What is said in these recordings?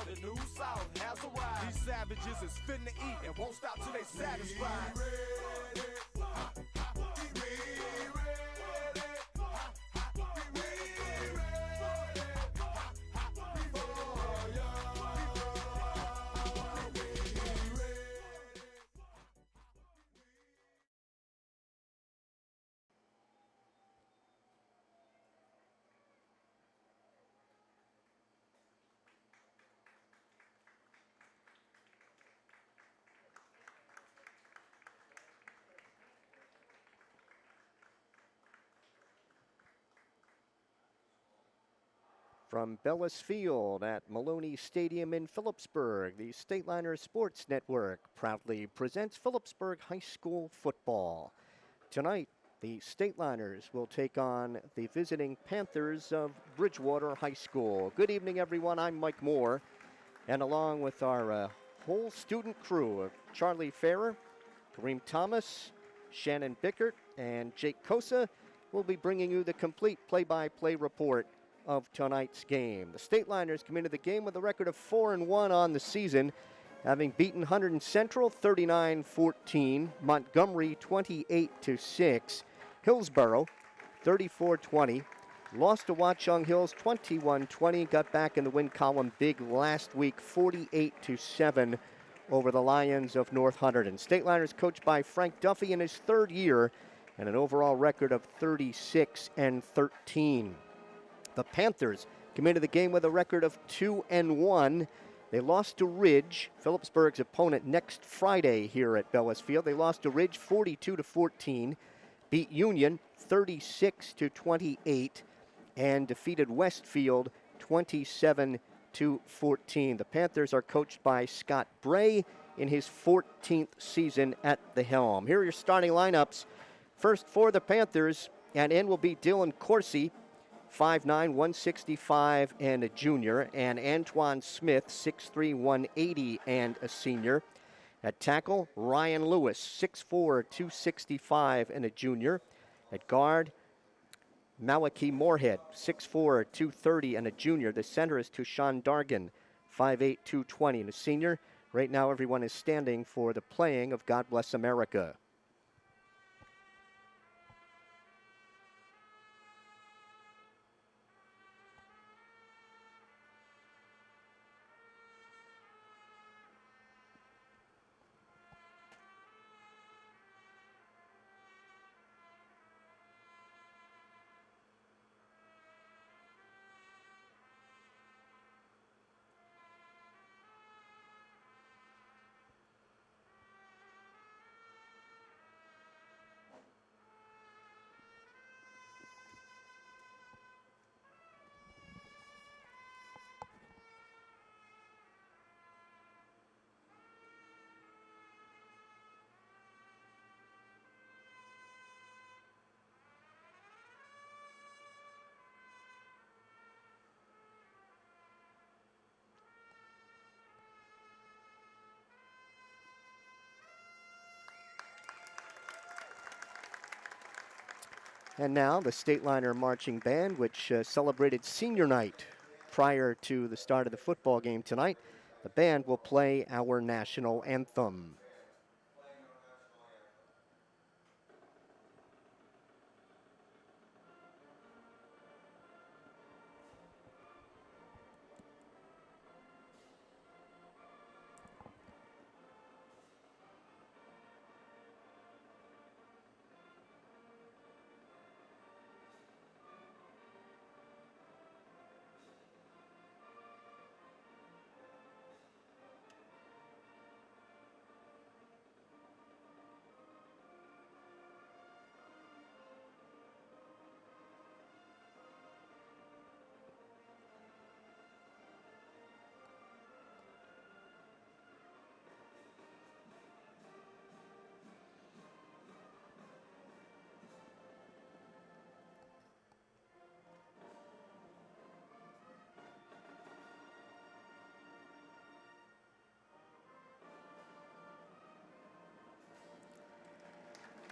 The New South has arrived. These savages is finna eat and won't stop till they satisfied. We ready. From Bellis Field at Maloney Stadium in Phillipsburg, the Stateliner Sports Network proudly presents Phillipsburg High School football. Tonight, the Stateliners will take on the visiting Panthers of Bridgewater High School. Good evening, everyone. I'm Mike Moore, and along with our whole student crew of Charlie Farrer, Kareem Thomas, Shannon Bickert, and Jake Kosa, we'll be bringing you the complete play-by-play report of tonight's game. The Stateliners come into the game with a record of 4-1 on the season, having beaten Hunterdon Central 39-14, Montgomery 28-6, Hillsborough 34-20, lost to Watchung Hills 21-20, got back in the win column big last week 48-7 over the Lions of North Hunterdon. Stateliners coached by Frank Duffy in his third year and an overall record of 36-13. The Panthers come into the game with a record of 2-1. They lost to Ridge, Phillipsburg's opponent, next Friday here at Bellis Field. They lost to Ridge 42-14, beat Union 36-28, and defeated Westfield 27-14. The Panthers are coached by Scott Bray in his 14th season at the helm. Here are your starting lineups. First for the Panthers, and in will be Dylan Corsi, 5'9", 165, and a junior, and Antoine Smith, 6'3", 180, and a senior. At tackle, Ryan Lewis, 6'4", 265, and a junior. At guard, Malachy Moorhead, 6'4", 230, and a junior. The center is Tushan Dargan, 5'8", 220, and a senior. Right now, everyone is standing for the playing of God Bless America. And now the Stateliner Marching Band, which celebrated senior night prior to the start of the football game tonight. The band will play our national anthem.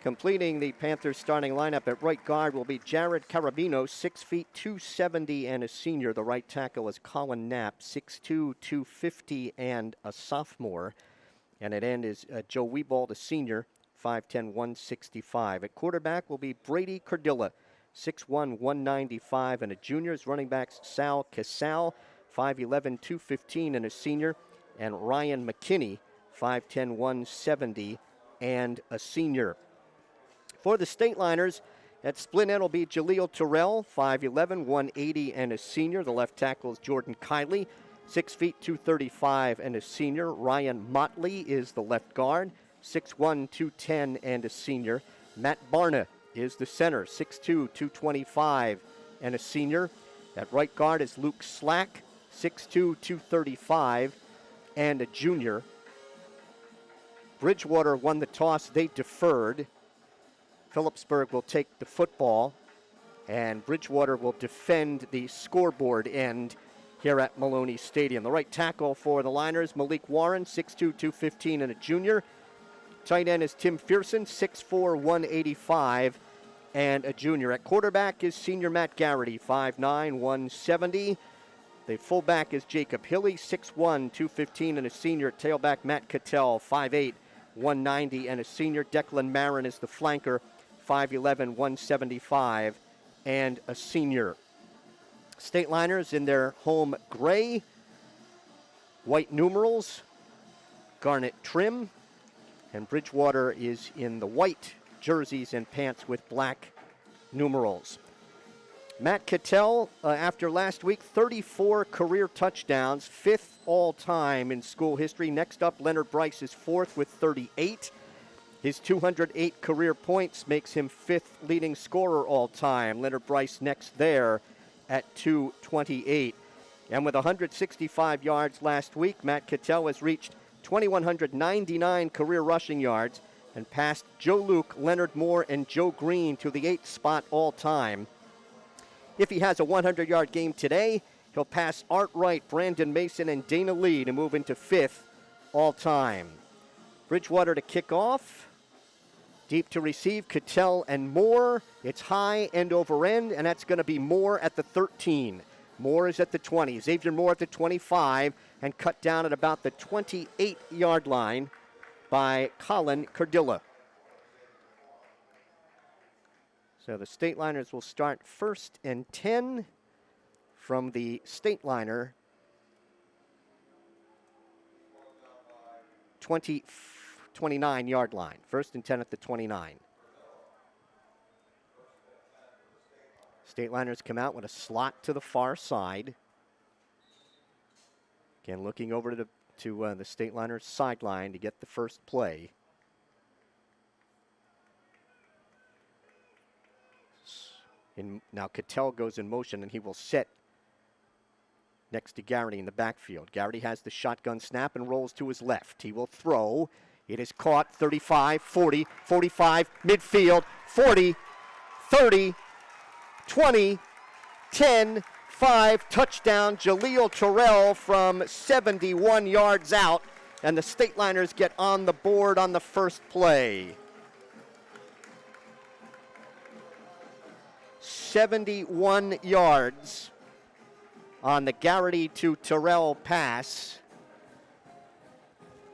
Completing the Panthers starting lineup at right guard will be Jared Carabino, 6 feet 270 and a senior. The right tackle is Colin Knapp, 6'2", 250 and a sophomore. And at end is Joe Wiebold, a senior, 5'10", 165. At quarterback will be Brady Cardilla, 6'1", 195 and a junior. His running backs Sal Casal, 5'11", 215 and a senior. And Ryan McKinney, 5'10", 170 and a senior. For the Stateliners, at split end will be Jaleel Terrell, 5'11", 180 and a senior. The left tackle is Jordan Kiley, 6 feet 235 and a senior. Ryan Motley is the left guard, 6'1", 210 and a senior. Matt Barna is the center, 6'2", 225 and a senior. At right guard is Luke Slack, 6'2", 235 and a junior. Bridgewater won the toss. They deferred. Phillipsburg will take the football, and Bridgewater will defend the scoreboard end here at Maloney Stadium. The right tackle for the Liners, Malik Warren, 6'2", 215 and a junior. Tight end is Tim Fearson, 6'4", 185 and a junior. At quarterback is senior Matt Garrity, 5'9", 170. The fullback is Jacob Hilly, 6'1", 215 and a senior. Tailback Matt Cattell, 5'8", 190 and a senior. Declan Marin is the flanker, 5'11", 175 and a senior. Stateliners in their home gray, white numerals, garnet trim, and Bridgewater is in the white jerseys and pants with black numerals. Matt Cattell, after last week, 34 career touchdowns, 5th all-time in school history. Next up, Leonard Bryce is 4th with 38. His 208 career points makes him 5th leading scorer all-time. Leonard Bryce next there at 228. And with 165 yards last week, Matt Cattell has reached 2,199 career rushing yards and passed Joe Luke, Leonard Moore, and Joe Green to the 8th spot all-time. If he has a 100-yard game today, he'll pass Art Wright, Brandon Mason, and Dana Lee to move into 5th all-time. Bridgewater to kick off. Deep to receive, Cattell and Moore. It's high end over end, and that's going to be Moore at the 13. Moore is at the 20. Xavier Moore at the 25, and cut down at about the 28-yard line by Colin Cardilla. So the Stateliners will start 1st and 10 from the Stateliner 29-yard line. 1st and 10 at the 29. Stateliners come out with a slot to the far side. Again, looking over to the Stateliners sideline to get the first play. Now Cattell goes in motion, and he will sit next to Garrity in the backfield. Garrity has the shotgun snap and rolls to his left. He will throw. It is caught, 35, 40, 45, midfield, 40, 30, 20, 10, 5, touchdown, Jaleel Terrell from 71 yards out, and the Stateliners get on the board on the first play. 71 yards on the Garrity to Terrell pass.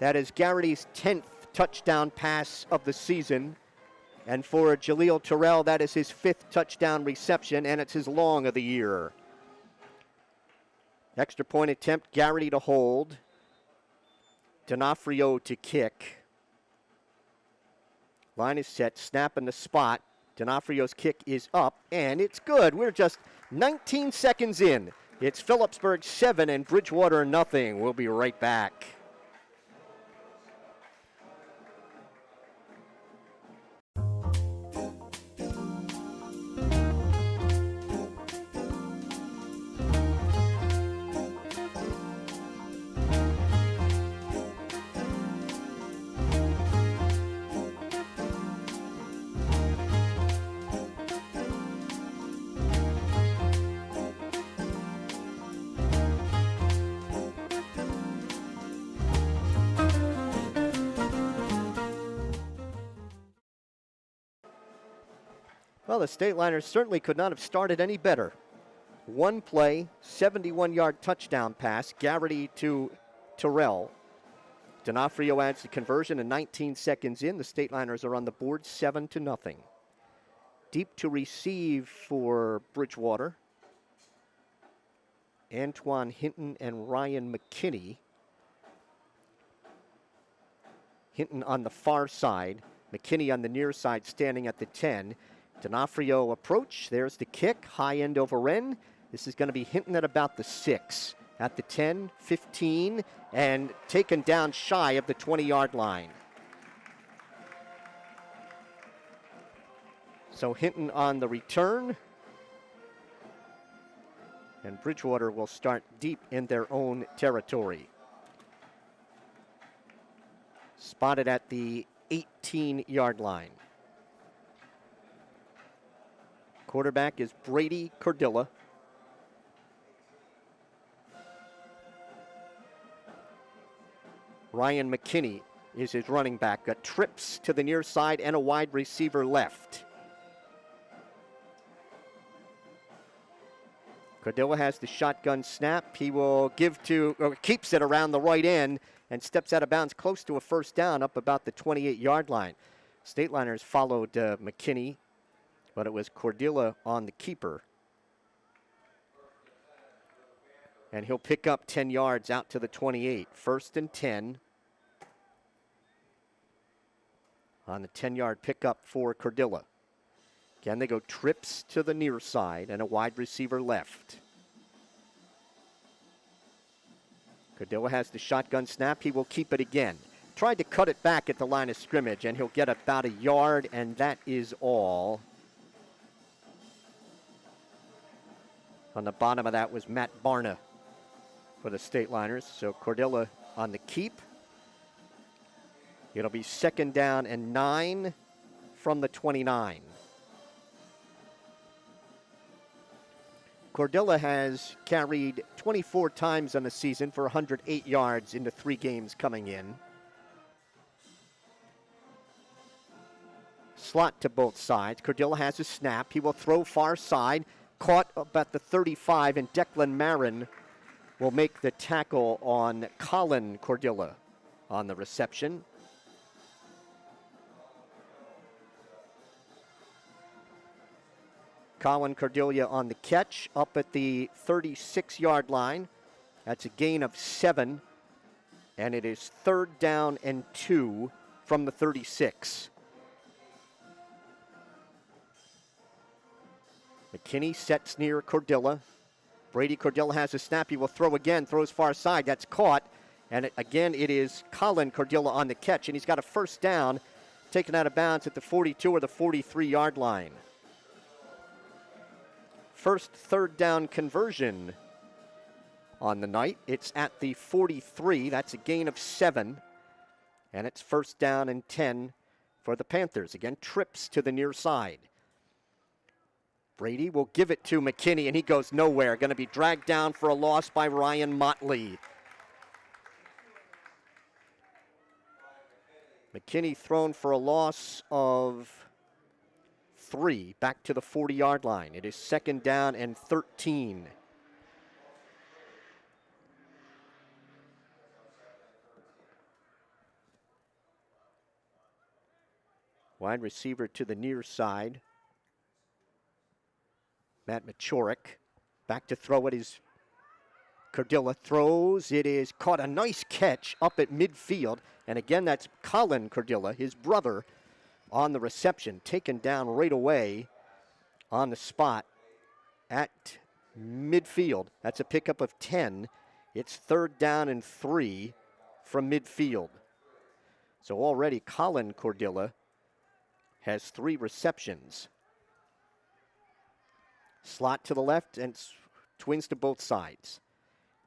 That is Garrity's 10th touchdown pass of the season. And for Jaleel Terrell, that is his 5th touchdown reception, and it's his long of the year. Extra point attempt, Garrity to hold. D'Onofrio to kick. Line is set, snap in the spot. D'Onofrio's kick is up, and it's good. We're just 19 seconds in. It's Phillipsburg 7 and Bridgewater nothing. We'll be right back. Well, the Stateliners certainly could not have started any better. One play, 71-yard touchdown pass, Garrity to Terrell. D'Onofrio adds the conversion, and 19 seconds in, the Stateliners are on the board 7-0. Deep to receive for Bridgewater. Antoine Hinton and Ryan McKinney. Hinton on the far side, McKinney on the near side standing at the 10. D'Onofrio approach, there's the kick, high end over end. This is going to be Hinton at about the 6, at the 10, 15, and taken down shy of the 20-yard line. So Hinton on the return, and Bridgewater will start deep in their own territory. Spotted at the 18-yard line. Quarterback is Brady Cordilla. Ryan McKinney is his running back. Got trips to the near side and a wide receiver left. Cordilla has the shotgun snap. He will keeps it around the right end and steps out of bounds close to a first down up about the 28-yard line. Stateliners followed McKinney, but it was Cordilla on the keeper. And he'll pick up 10 yards out to the 28. 1st and 10. On the 10-yard pickup for Cordilla. Again, they go trips to the near side and a wide receiver left. Cordilla has the shotgun snap. He will keep it again. Tried to cut it back at the line of scrimmage, and he'll get about a yard, and that is all. On the bottom of that was Matt Barna for the Stateliners. So Cordilla on the keep. It'll be 2nd down and 9 from the 29. Cordilla has carried 24 times on the season for 108 yards into 3 games coming in. Slot to both sides. Cordilla has a snap. He will throw far side. Caught up at the 35, and Declan Marin will make the tackle on Colin Cordilla on the reception. Colin Cordilla on the catch up at the 36-yard line. That's a gain of 7, and it is 3rd down and 2 from the 36. McKinney sets near Cordilla. Brady Cordilla has a snap. He will throw again, throws far side. That's caught. And again, it is Colin Cordilla on the catch, and he's got a 1st down, taken out of bounds at the 42 or the 43-yard line. First 3rd down conversion on the night. It's at the 43. That's a gain of 7. And it's 1st down and 10 for the Panthers. Again, trips to the near side. Brady will give it to McKinney, and he goes nowhere. Going to be dragged down for a loss by Ryan Motley. McKinney thrown for a loss of 3, back to the 40-yard line. It is 2nd down and 13. Wide receiver to the near side. Matt Machorik. Back to throw it is Cordilla. Throws. It is caught. A nice catch up at midfield. And again, that's Colin Cordilla, his brother, on the reception. Taken down right away on the spot at midfield. That's a pickup of 10. It's 3rd down and 3 from midfield. So already Colin Cordilla has 3 receptions. Slot to the left and twins to both sides.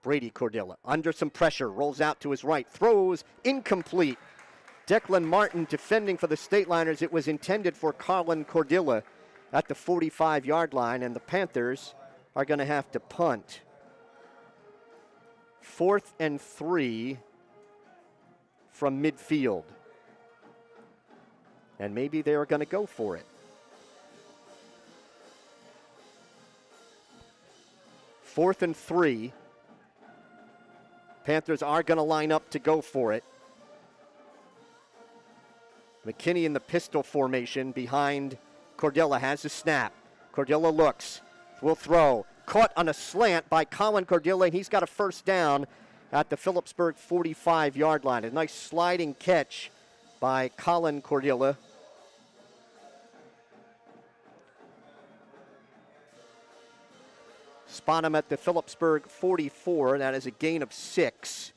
Brady Cordilla under some pressure, rolls out to his right, throws incomplete. Declan Martin defending for the Stateliners. It was intended for Colin Cordilla at the 45-yard line, and the Panthers are going to have to punt. 4th and 3 from midfield. And maybe they're going to go for it. 4th and 3. Panthers are going to line up to go for it. McKinney in the pistol formation behind Cordilla has the snap. Cordilla looks, will throw. Caught on a slant by Colin Cordilla, and he's got a first down at the Phillipsburg 45-yard line. A nice sliding catch by Colin Cordilla. Spot him at the Phillipsburg 44. That is a gain of 6.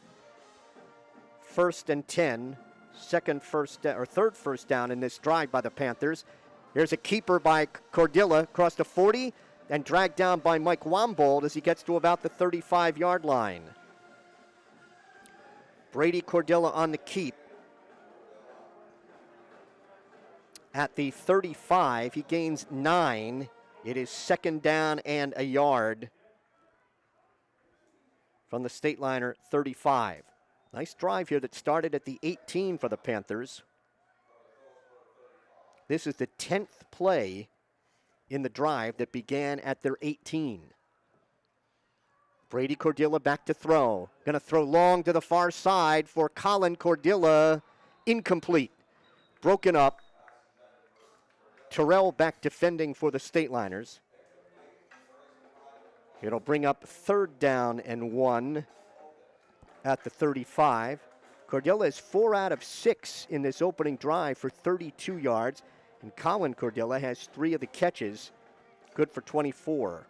1st and 10. Third first down in this drive by the Panthers. Here's a keeper by Cordilla across the 40 and dragged down by Mike Wombold as he gets to about the 35-yard line. Brady Cordilla on the keep. At the 35, he gains 9. It is 2nd down and a yard from the Stateliner 35. Nice drive here that started at the 18 for the Panthers. This is the 10th play in the drive that began at their 18. Brady Cordilla back to throw. Going to throw long to the far side for Colin Cordilla. Incomplete. Broken up. Terrell back defending for the Stateliners. It'll bring up 3rd down and 1 at the 35. Cordilla is 4 out of 6 in this opening drive for 32 yards. And Colin Cordilla has 3 of the catches, good for 24.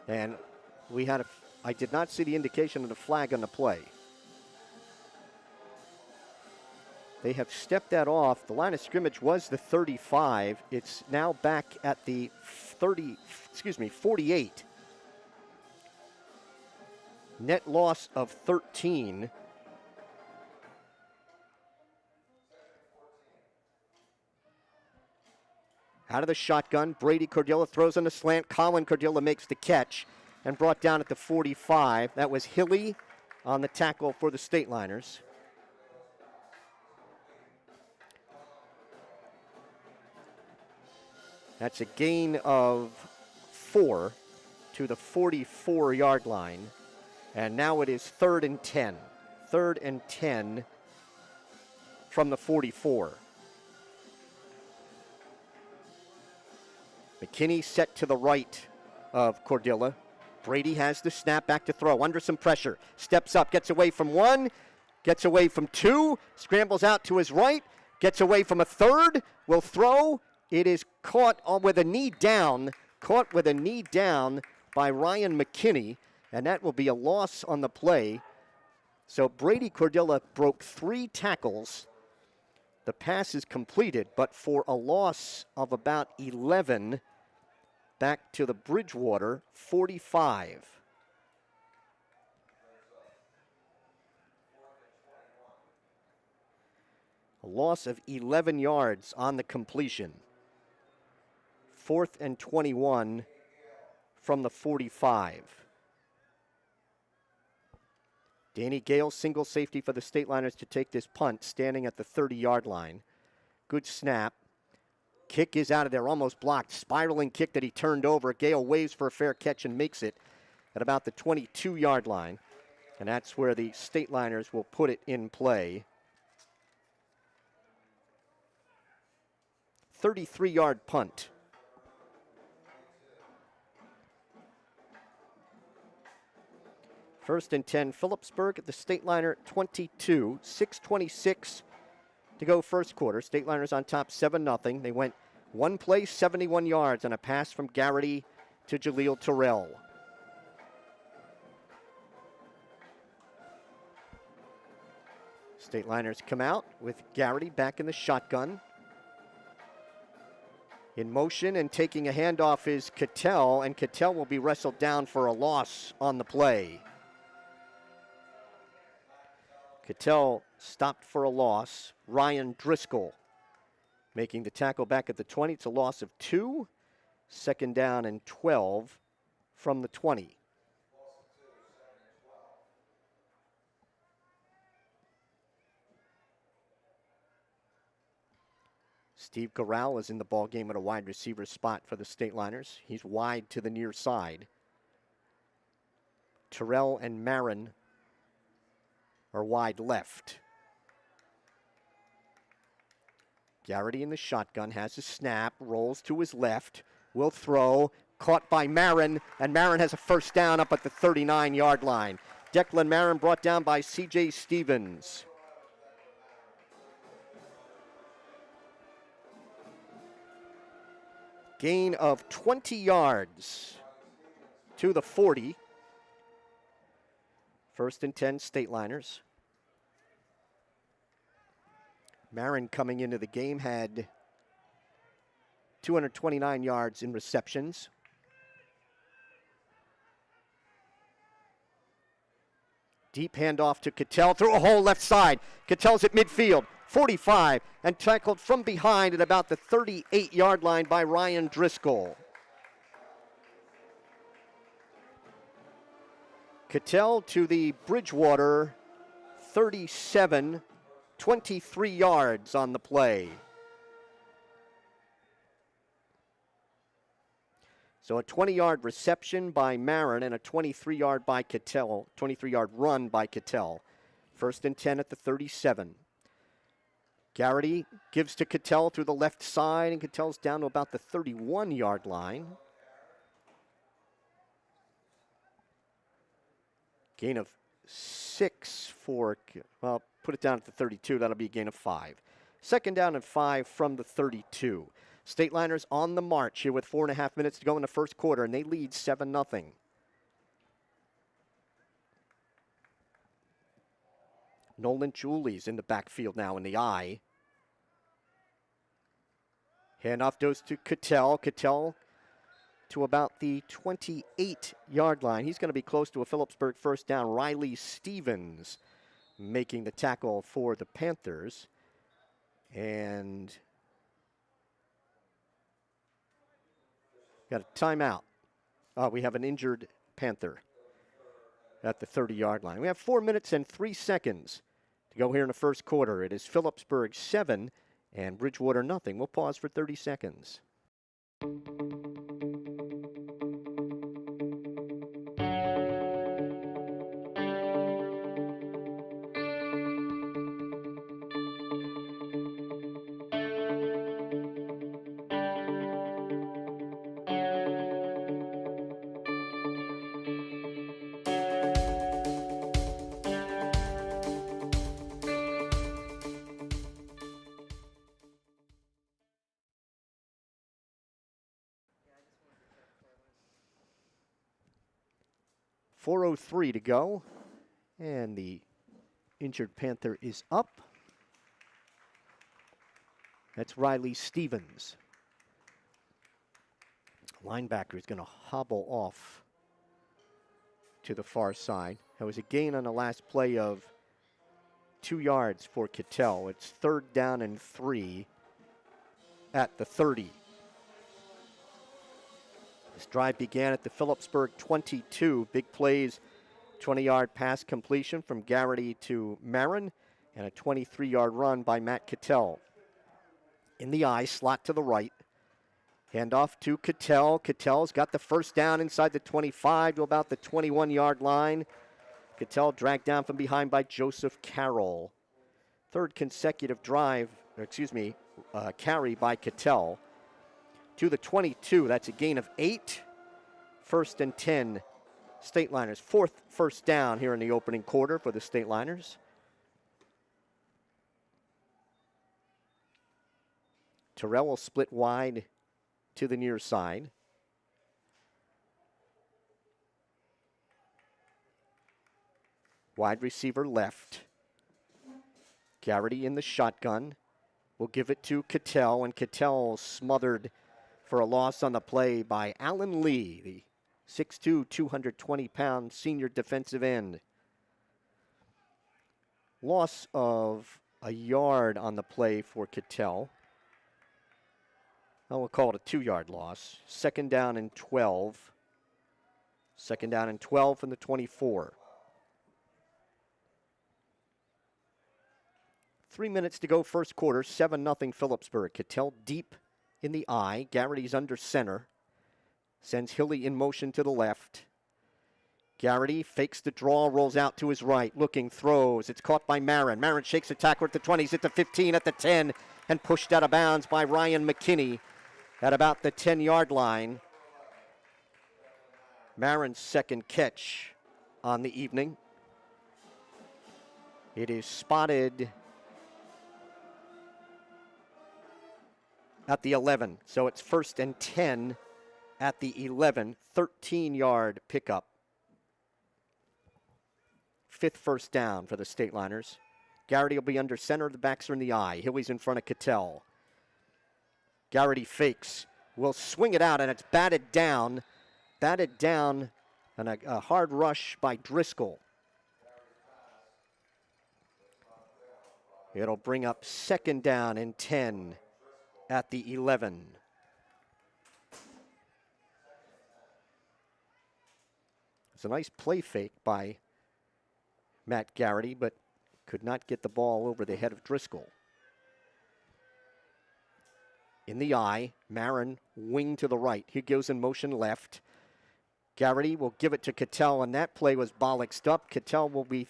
And I did not see the indication of the flag on the play. They have stepped that off. The line of scrimmage was the 35. It's now back at the 48. Net loss of 13. Out of the shotgun, Brady Cordilla throws on the slant. Colin Cordilla makes the catch and brought down at the 45. That was Hilly on the tackle for the Stateliners. That's a gain of 4 to the 44-yard line. And now it is 3rd and 10. 3rd and 10 from the 44. McKinney set to the right of Cordilla. Brady has the snap back to throw. Under some pressure. Steps up, gets away from 1, gets away from 2, scrambles out to his right, gets away from a 3rd, will throw. It is caught with a knee down. Caught with a knee down by Ryan McKinney, and that will be a loss on the play. So Brady Cordilla broke 3 tackles. The pass is completed, but for a loss of about 11 back to the Bridgewater 45. A loss of 11 yards on the completion. 4th and 21 from the 45. Danny Gale, single safety for the Stateliners to take this punt, standing at the 30-yard line. Good snap. Kick is out of there, almost blocked. Spiraling kick that he turned over. Gale waves for a fair catch and makes it at about the 22-yard line. And that's where the Stateliners will put it in play. 33-yard punt. First and 10, Phillipsburg at the Stateliner 22. 6:26 to go first quarter. Stateliners on top 7-0. They went one play, 71 yards on a pass from Garrity to Jaleel Terrell. Stateliners come out with Garrity back in the shotgun. In motion and taking a handoff is Cattell, and Cattell will be wrestled down for a loss on the play. Cattell stopped for a loss. Ryan Driscoll making the tackle back at the 20. It's a loss of 2. 2nd down and 12 from the 20. Steve Corral is in the ballgame at a wide receiver spot for the Stateliners. He's wide to the near side. Terrell and Marin are wide left. Garrity in the shotgun, has a snap, rolls to his left, will throw, caught by Marin, and Marin has a first down up at the 39-yard line. Declan Marin brought down by C.J. Stevens. Gain of 20 yards to the 40. First and 10, Stateliners. Marin coming into the game had 229 yards in receptions. Deep handoff to Cattell through a hole left side. Cattell's at midfield, 45, and tackled from behind at about the 38-yard line by Ryan Driscoll. Cattell to the Bridgewater 37, 23 yards on the play. So a 20-yard reception by Marin and a 23-yard by Cattell, 23-yard run by Cattell. First and 10 at the 37. Garrity gives to Cattell through the left side, and Cattell's down to about the 31-yard line. Gain of 6 for, well, put it down at the 32. That'll be a gain of 5. Second down and 5 from the 32. Stateliners on the march here with 4.5 minutes to go in the first quarter, and they lead 7-0. Nolan Julies in the backfield now in the eye. Handoff goes to Cattell. Cattell to about the 28-yard line. He's going to be close to a Phillipsburg first down. Riley Stevens making the tackle for the Panthers. And got a timeout. We have an injured Panther at the 30-yard line. We have 4 minutes and 3 seconds to go here in the first quarter. It is Phillipsburg 7 and Bridgewater nothing. We'll pause for 30 seconds. .403 to go, and the injured Panther is up. That's Riley Stevens. Linebacker is going to hobble off to the far side. That was a gain on the last play of 2 yards for Cattell. It's third down and 3 at the 30. This drive began at the Phillipsburg 22. Big plays, 20-yard pass completion from Garrity to Marin, and a 23-yard run by Matt Cattell. In the eye, slot to the right. Handoff to Cattell. Cattell's got the first down inside the 25 to about the 21-yard line. Cattell dragged down from behind by Joseph Carroll. Third consecutive carry by Cattell. To the 22, that's a gain of 8. First and 10, Stateliners. Fourth first down here in the opening quarter for the Stateliners. Terrell will split wide to the near side. Wide receiver left. Garrity in the shotgun. Will give it to Cattell, and Cattell smothered for a loss on the play by Alan Lee, the 6'2", 220-pound senior defensive end. Loss of a yard on the play for Cattell. We'll call it a 2-yard loss. Second down and 12. Second down and 12 from the 24. 3 minutes to go, first quarter, 7-0 Phillipsburg. Cattell deep in the eye. Garrity's under center. Sends Hilly in motion to the left. Garrity fakes the draw, rolls out to his right, looking, throws. It's caught by Marin. Marin shakes a tackler at the 20s, at the 15, at the 10, and pushed out of bounds by Ryan McKinney at about the 10-yard line. Marin's second catch on the evening. It is spotted at the 11, so it's 1st and 10 at the 11, 13-yard pickup. 5th first down for the Stateliners. Garrity will be under center. The backs are in the eye. Hilly's in front of Cattell. Garrity fakes. Will swing it out, and it's batted down. Batted down, and a hard rush by Driscoll. It'll bring up 2nd down and 10 at the 11. It's a nice play fake by Matt Garrity, but could not get the ball over the head of Driscoll. In the eye, Marin wing to the right. He goes in motion left. Garrity will give it to Cattell, and that play was bollocksed up. Cattell will be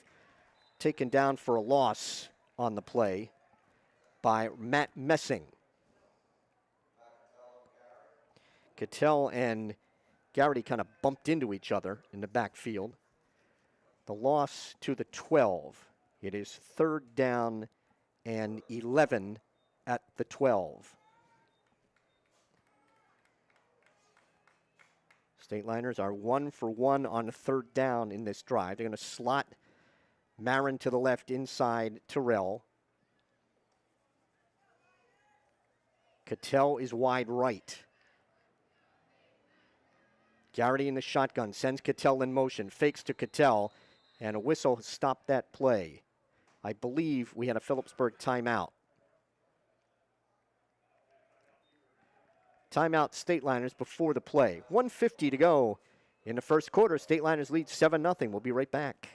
taken down for a loss on the play by Matt Messing. Cattell and Garrity kind of bumped into each other in the backfield. The loss to the 12. It is 3rd down and 11 at the 12. Stateliners are 1 for 1 on 3rd down in this drive. They're going to slot Marin to the left inside Terrell. Cattell is wide right. Garrity in the shotgun, sends Cattell in motion, fakes to Cattell, and a whistle stopped that play. I believe we had a Phillipsburg timeout. Timeout Stateliners before the play. 1:50 to go in the first quarter. Stateliners lead 7-0. We'll be right back.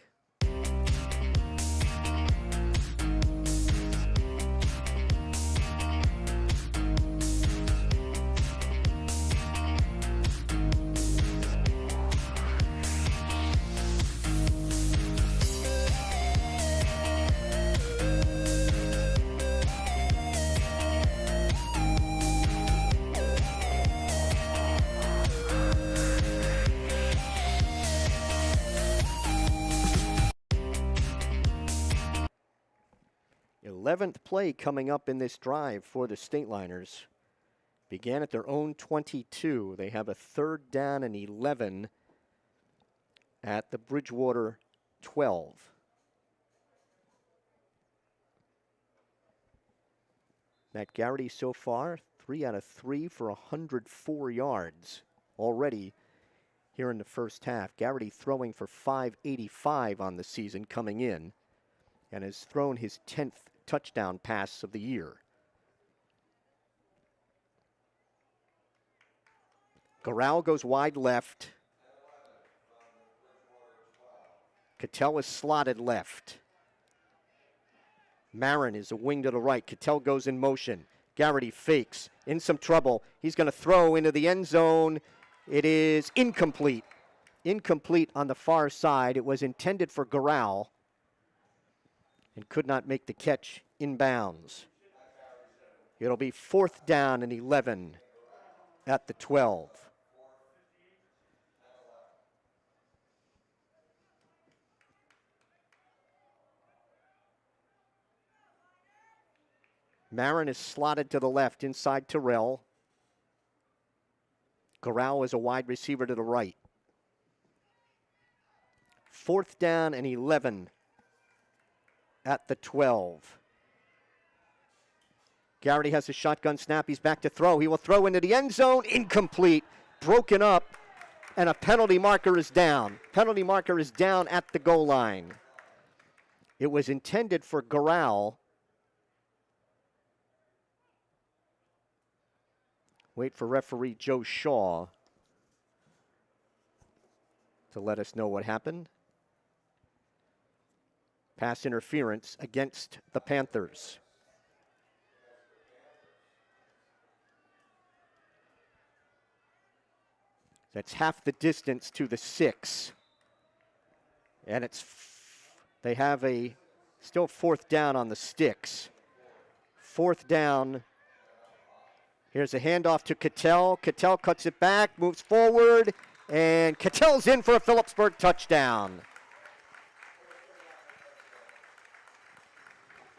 Eleventh play coming up in this drive for the Stateliners. Began at their own 22. They have a 3rd down and 11 at the Bridgewater 12. Matt Garrity so far, 3 out of 3 for 104 yards already here in the first half. Garrity throwing for 585 on the season coming in, and has thrown his 10th touchdown pass of the year. Garral goes wide left. Cattell is slotted left. Marin is a wing to the right. Cattell goes in motion. Garrity fakes, in some trouble. He's going to throw into the end zone. It is incomplete. Incomplete on the far side. It was intended for Garral and could not make the catch inbounds. It'll be 4th down and 11 at the 12. Marin is slotted to the left inside Terrell. Garral is a wide receiver to the right. 4th down and 11 at the 12. Garrity has a shotgun snap. He's back to throw. He will throw into the end zone. Incomplete. Broken up. And a penalty marker is down. Penalty marker is down at the goal line. It was intended for Garral. Wait for referee Joe Shaw to let us know what happened. Pass interference against the Panthers. That's half the distance to the 6. And they have a still 4th down on the sticks. 4th down. Here's a handoff to Cattell. Cattell cuts it back, moves forward, and Cattell's in for a Phillipsburg touchdown.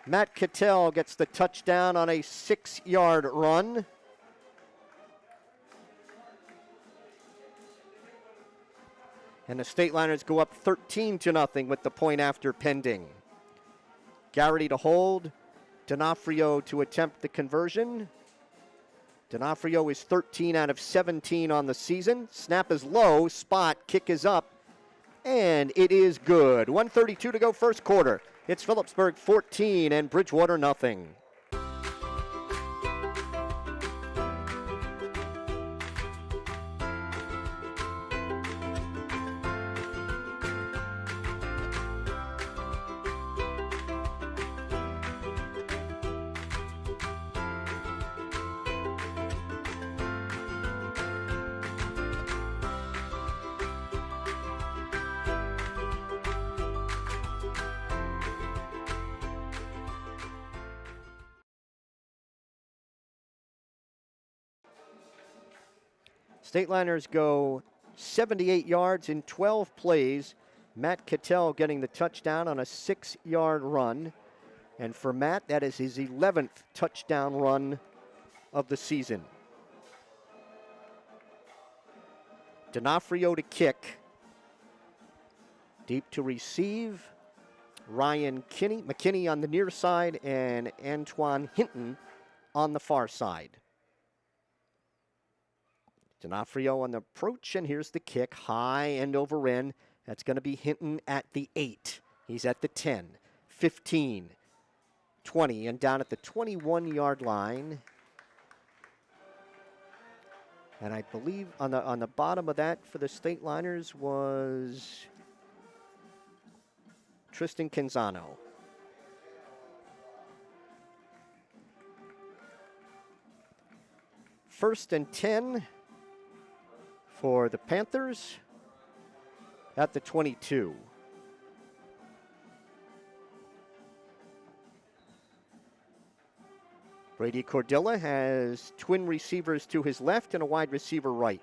Matt Cattell gets the touchdown on a 6-yard run. And the Stateliners go up 13-0 with the point after pending. Garrity to hold. D'Onofrio to attempt the conversion. D'Onofrio is 13 out of 17 on the season. Snap is low. Spot. Kick is up. And it is good. 1:32 to go first quarter. It's Phillipsburg 14 and Bridgewater nothing. Stateliners go 78 yards in 12 plays. Matt Cattell getting the touchdown on a 6-yard run. And for Matt, that is his 11th touchdown run of the season. D'Onofrio to kick. Deep to receive. Ryan McKinney on the near side and Antoine Hinton on the far side. D'Onofrio on the approach, and here's the kick. High and over in. That's going to be Hinton at the 8. He's at the 10, 15, 20, and down at the 21-yard line. And I believe on the bottom of that for the Stateliners was Tristan Canzano. First and 10 for the Panthers at the 22. Brady Cordilla has twin receivers to his left and a wide receiver right.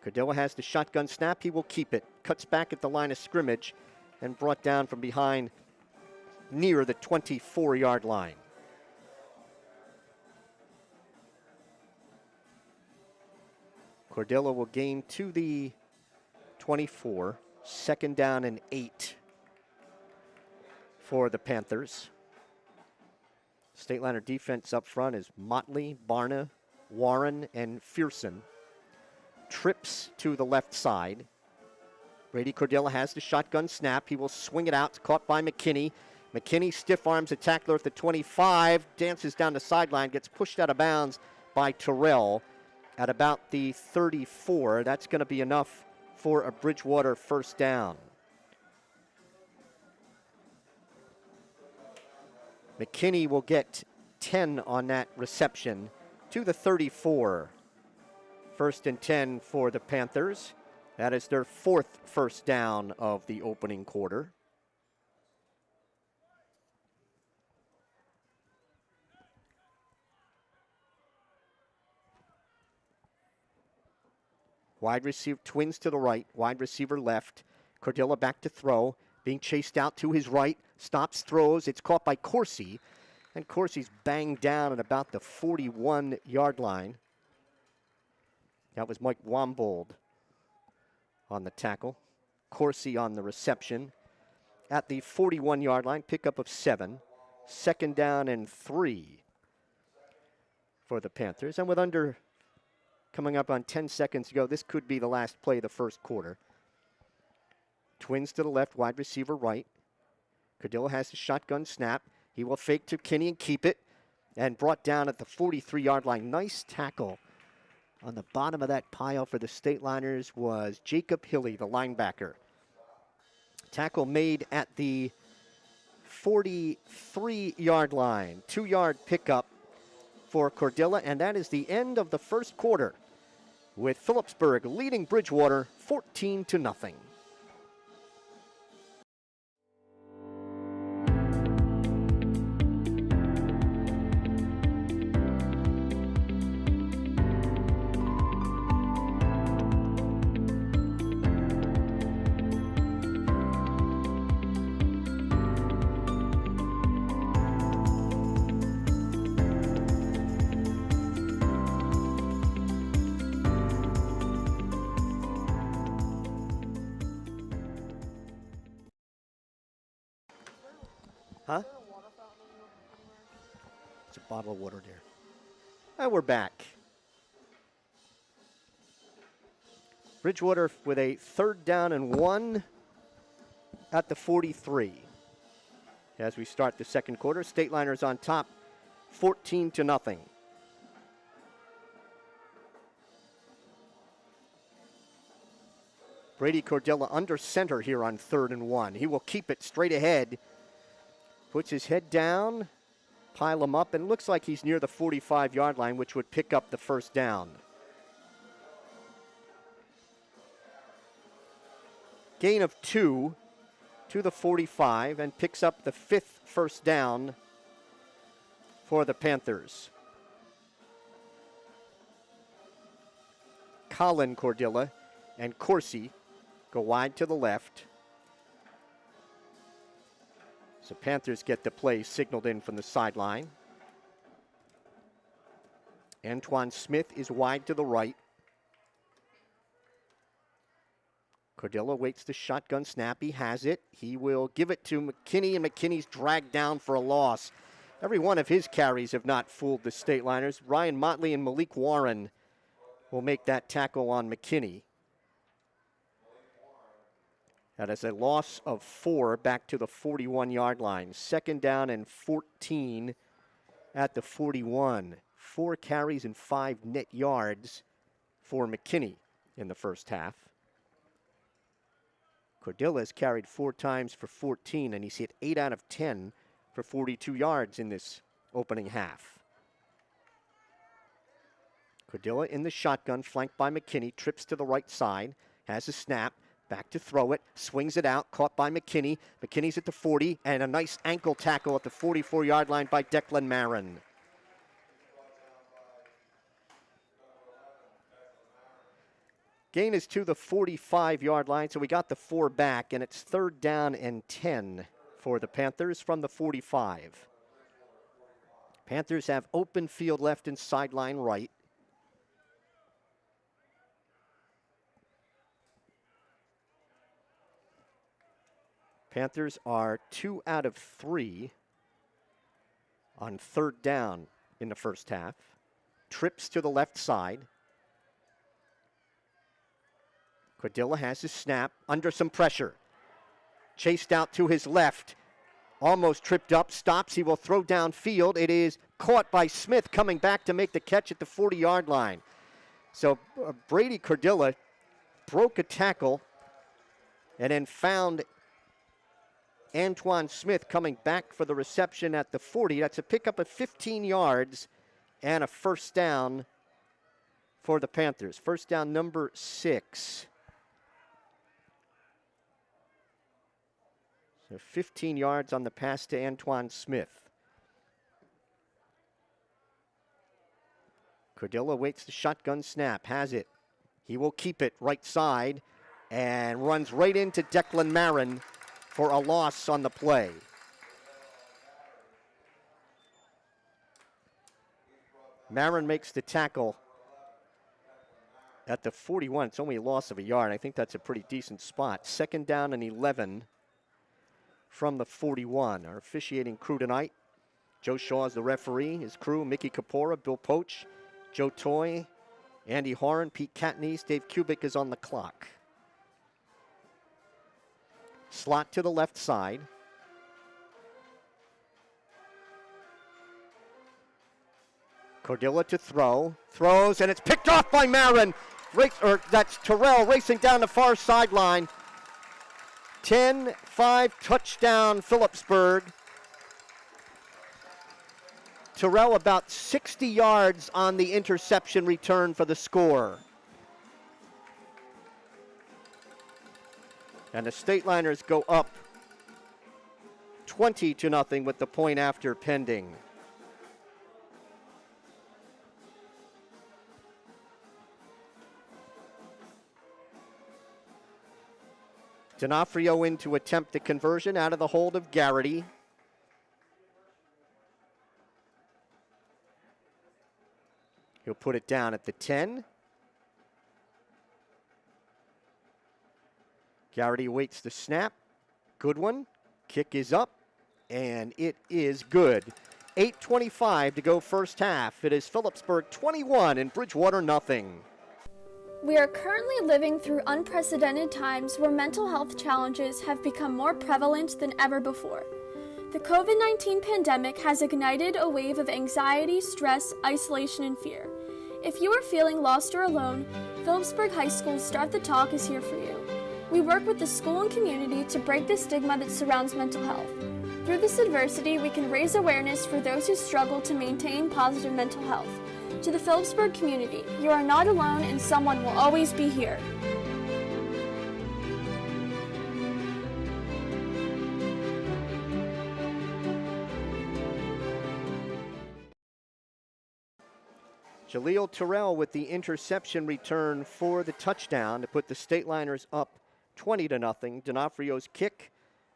Cordilla has the shotgun snap. He will keep it. Cuts back at the line of scrimmage and brought down from behind near the 24-yard line. Cordilla will gain to the 24. 2nd down and 8 for the Panthers. Stateliner defense up front is Motley, Barna, Warren, and Fearson. Trips to the left side. Brady Cordilla has the shotgun snap. He will swing it out. It's caught by McKinney. McKinney stiff arms a tackler at the 25. Dances down the sideline. Gets pushed out of bounds by Terrell at about the 34. That's going to be enough for a Bridgewater first down. McKinney will get 10 on that reception to the 34. 1st and 10 for the Panthers. That is their 4th first down of the opening quarter. Wide receiver, twins to the right, wide receiver left. Cordilla back to throw, being chased out to his right, stops, throws. It's caught by Corsi, and Corsi's banged down at about the 41-yard line. That was Mike Wombold on the tackle. Corsi on the reception. At the 41-yard line, pickup of 7. 2nd down and 3 for the Panthers. And with coming up on 10 seconds to go, this could be the last play of the first quarter. Twins to the left, wide receiver right. Cordilla has the shotgun snap. He will fake to Kinney and keep it. And brought down at the 43-yard line. Nice tackle. On the bottom of that pile for the Stateliners was Jacob Hilly, the linebacker. Tackle made at the 43-yard line. 2-yard pickup for Cordilla, and that is the end of the first quarter. with Phillipsburg leading Bridgewater 14-0. Huh? It's a bottle of water there. And we're back. Bridgewater with a 3rd down and 1 at the 43. As we start the second quarter, Stateliners on top, 14-0. Brady Cordilla under center here on 3rd and 1. He will keep it straight ahead. Puts his head down, pile him up, and it looks like he's near the 45-yard line, which would pick up the 1st down. Gain of 2 to the 45, and picks up the 5th 1st down for the Panthers. Colin Cordilla and Corsi go wide to the left. So Panthers get the play signaled in from the sideline. Antoine Smith is wide to the right. Cordilla waits the shotgun snap. He has it. He will give it to McKinney, and McKinney's dragged down for a loss. Every one of his carries have not fooled the Stateliners. Ryan Motley and Malik Warren will make that tackle on McKinney. That is a loss of 4 back to the 41-yard line. 2nd down and 14 at the 41. 4 carries and 5 net yards for McKinney in the first half. Cordilla has carried 4 times for 14, and he's hit 8 out of 10 for 42 yards in this opening half. Cordilla in the shotgun, flanked by McKinney, trips to the right side, has a snap. Back to throw it, swings it out, caught by McKinney. McKinney's at the 40, and a nice ankle tackle at the 44-yard line by Declan Marin. Gain is to the 45-yard line, so we got the 4 back, and it's 3rd down and 10 for the Panthers from the 45. Panthers have open field left and sideline right. Panthers are 2 out of 3 on 3rd down in the first half. Trips to the left side. Cordilla has his snap under some pressure. Chased out to his left. Almost tripped up, stops. He will throw downfield. It is caught by Smith, coming back to make the catch at the 40-yard line. So Brady Cordilla broke a tackle and then found Antoine Smith coming back for the reception at the 40. That's a pickup of 15 yards and a 1st down for the Panthers. 1st down number 6. So 15 yards on the pass to Antoine Smith. Cordilla waits the shotgun snap, has it. He will keep it right side and runs right into Declan Marin for a loss on the play. Marin makes the tackle at the 41. It's only a loss of a yard. I think that's a pretty decent spot. 2nd down and 11 from the 41. Our officiating crew tonight: Joe Shaw is the referee. His crew: Mickey Kapora, Bill Poach, Joe Toy, Andy Horan, Pete Katniss, Dave Kubik is on the clock. Slot to the left side. Cordilla to throw. Throws, and it's picked off by Marin. That's Terrell racing down the far sideline. 10-5 touchdown Phillipsburg. Terrell about 60 yards on the interception return for the score. And the Stateliners go up 20-0 with the point after pending. D'Onofrio in to attempt the conversion out of the hold of Garrity. He'll put it down at the 10. Garrity waits the snap. Good one. Kick is up, and it is good. 8:25 to go first half. It is Phillipsburg 21 and Bridgewater nothing. We are currently living through unprecedented times where mental health challenges have become more prevalent than ever before. The COVID-19 pandemic has ignited a wave of anxiety, stress, isolation, and fear. If you are feeling lost or alone, Phillipsburg High School's Start the Talk is here for you. We work with the school and community to break the stigma that surrounds mental health. Through this adversity, we can raise awareness for those who struggle to maintain positive mental health. To the Phillipsburg community, you are not alone and someone will always be here. Jaleel Terrell with the interception return for the touchdown to put the Stateliners up 20-0. D'Onofrio's kick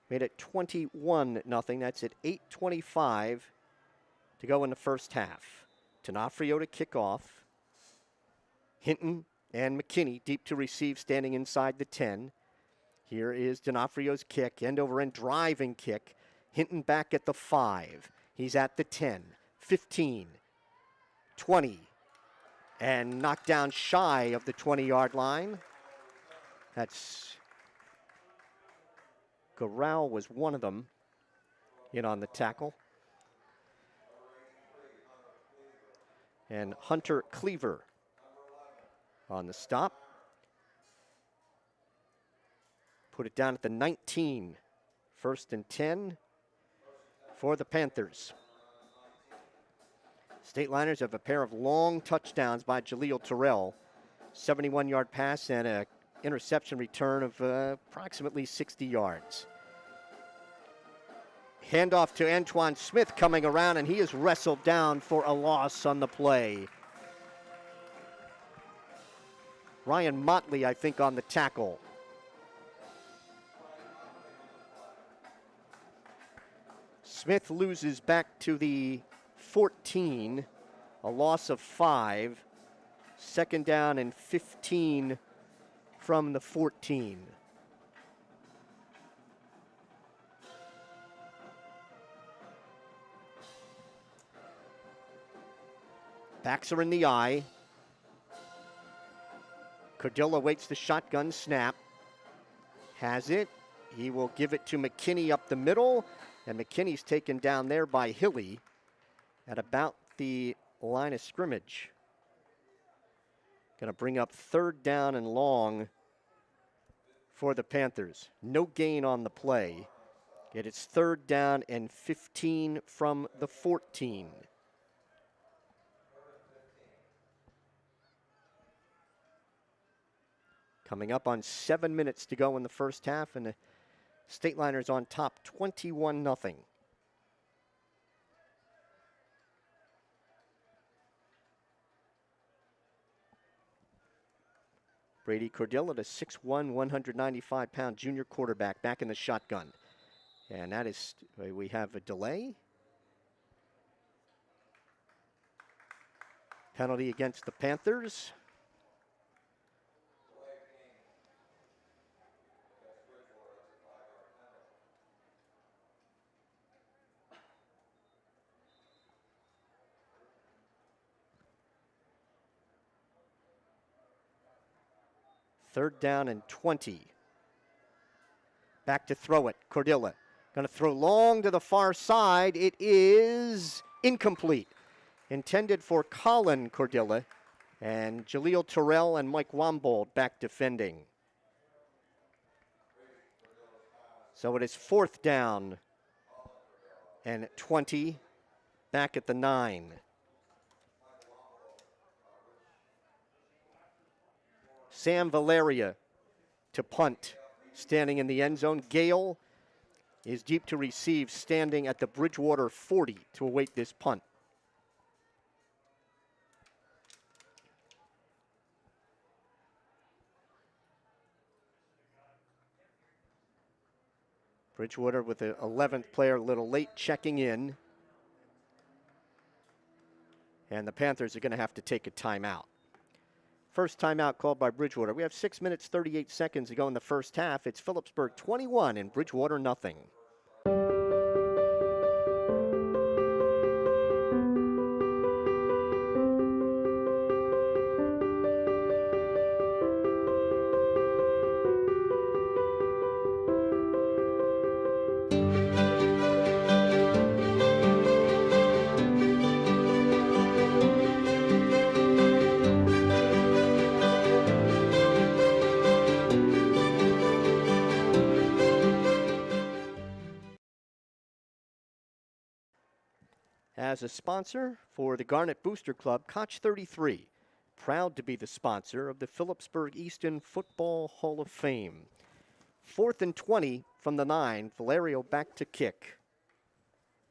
made it 21-0. That's at 8:25 to go in the first half. D'Onofrio to kick off. Hinton and McKinney deep to receive, standing inside the 10. Here is D'Onofrio's kick, end over end driving kick. Hinton back at the 5. He's at the 10, 15, 20, and knocked down shy of the 20-yard line. That's Corral was one of them in on the tackle. And Hunter Cleaver on the stop. Put it down at the 19. 1st and 10 for the Panthers. Stateliners have a pair of long touchdowns by Jaleel Terrell. 71-yard pass and an interception return of approximately 60 yards. Handoff to Antoine Smith coming around, and he is wrestled down for a loss on the play. Ryan Motley, I think, on the tackle. Smith loses back to the 14, a loss of 5. 2nd down and 15 from the 14. Backs are in the eye. Cordilla waits the shotgun snap. Has it. He will give it to McKinney up the middle. And McKinney's taken down there by Hilly at about the line of scrimmage. Going to bring up 3rd down and long for the Panthers. No gain on the play. It is 3rd down and 15 from the 14. Coming up on 7 minutes to go in the first half, and the Stateliners on top 21-0. Brady Cordilla, the 6'1", 195-pound junior quarterback, back in the shotgun. And that is, we have a delay. Penalty against the Panthers. Third down and 20. Back to throw it. Cordilla going to throw long to the far side. It is incomplete. Intended for Colin Cordilla. And Jaleel Terrell and Mike Wombold back defending. So it is 4th down and 20. Back at the 9. Sam Valeria to punt. standing in the end zone. Gale is deep to receive, standing at the Bridgewater 40 to await this punt. Bridgewater with the 11th player a little late checking in. And the Panthers are going to have to take a timeout. First timeout called by Bridgewater. We have 6 minutes, 38 seconds to go in the first half. It's Phillipsburg 21 and Bridgewater nothing. As a sponsor for the Garnet Booster Club, Koch 33, proud to be the sponsor of the Phillipsburg Easton Football Hall of Fame. 4th and 20 from the 9, Valerio back to kick.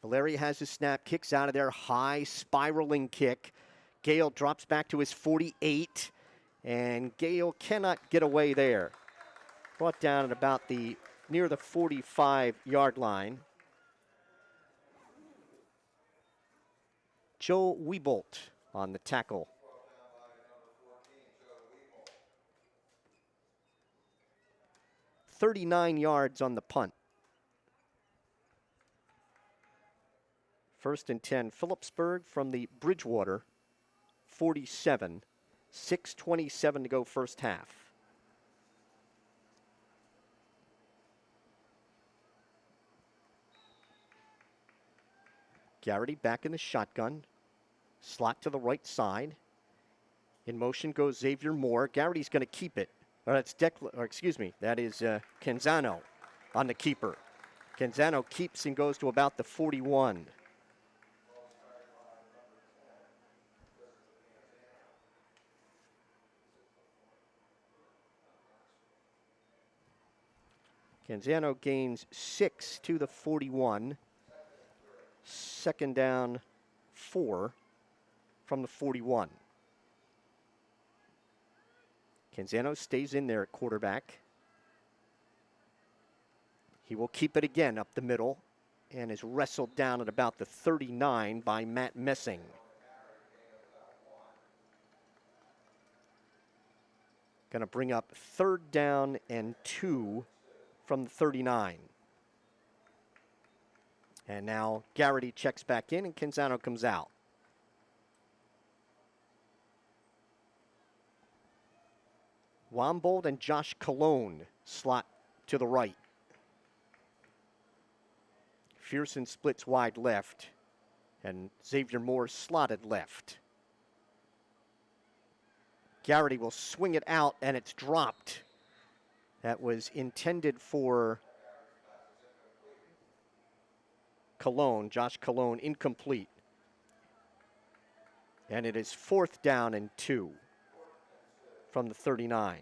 Valerio has his snap, kicks out of there, high spiraling kick. Gale drops back to his 48, and Gale cannot get away there. Brought down at about near the 45-yard line. Joe Wiebolt on the tackle. "39 yards on the punt. 1st and 10, Phillipsburg from the Bridgewater 47. 6:27 to go first half. Garrity back in the shotgun. Slot to the right side. In motion goes Xavier Moore. Garrity's going to keep it. That is Canzano on the keeper. Canzano keeps and goes to about the 41. Canzano gains 6 to the 41. 2nd down, 4 from the 41. Canzano stays in there at quarterback. He will keep it again up the middle and is wrestled down at about the 39 by Matt Messing. Going to bring up 3rd down and 2 from the 39. And now Garrity checks back in and Canzano comes out. Wombold and Josh Colon slot to the right. Fearson splits wide left, and Xavier Moore slotted left. Garrity will swing it out, and it's dropped. That was intended for Colon, Josh Colon, incomplete. And it is 4th down and 2 from the 39.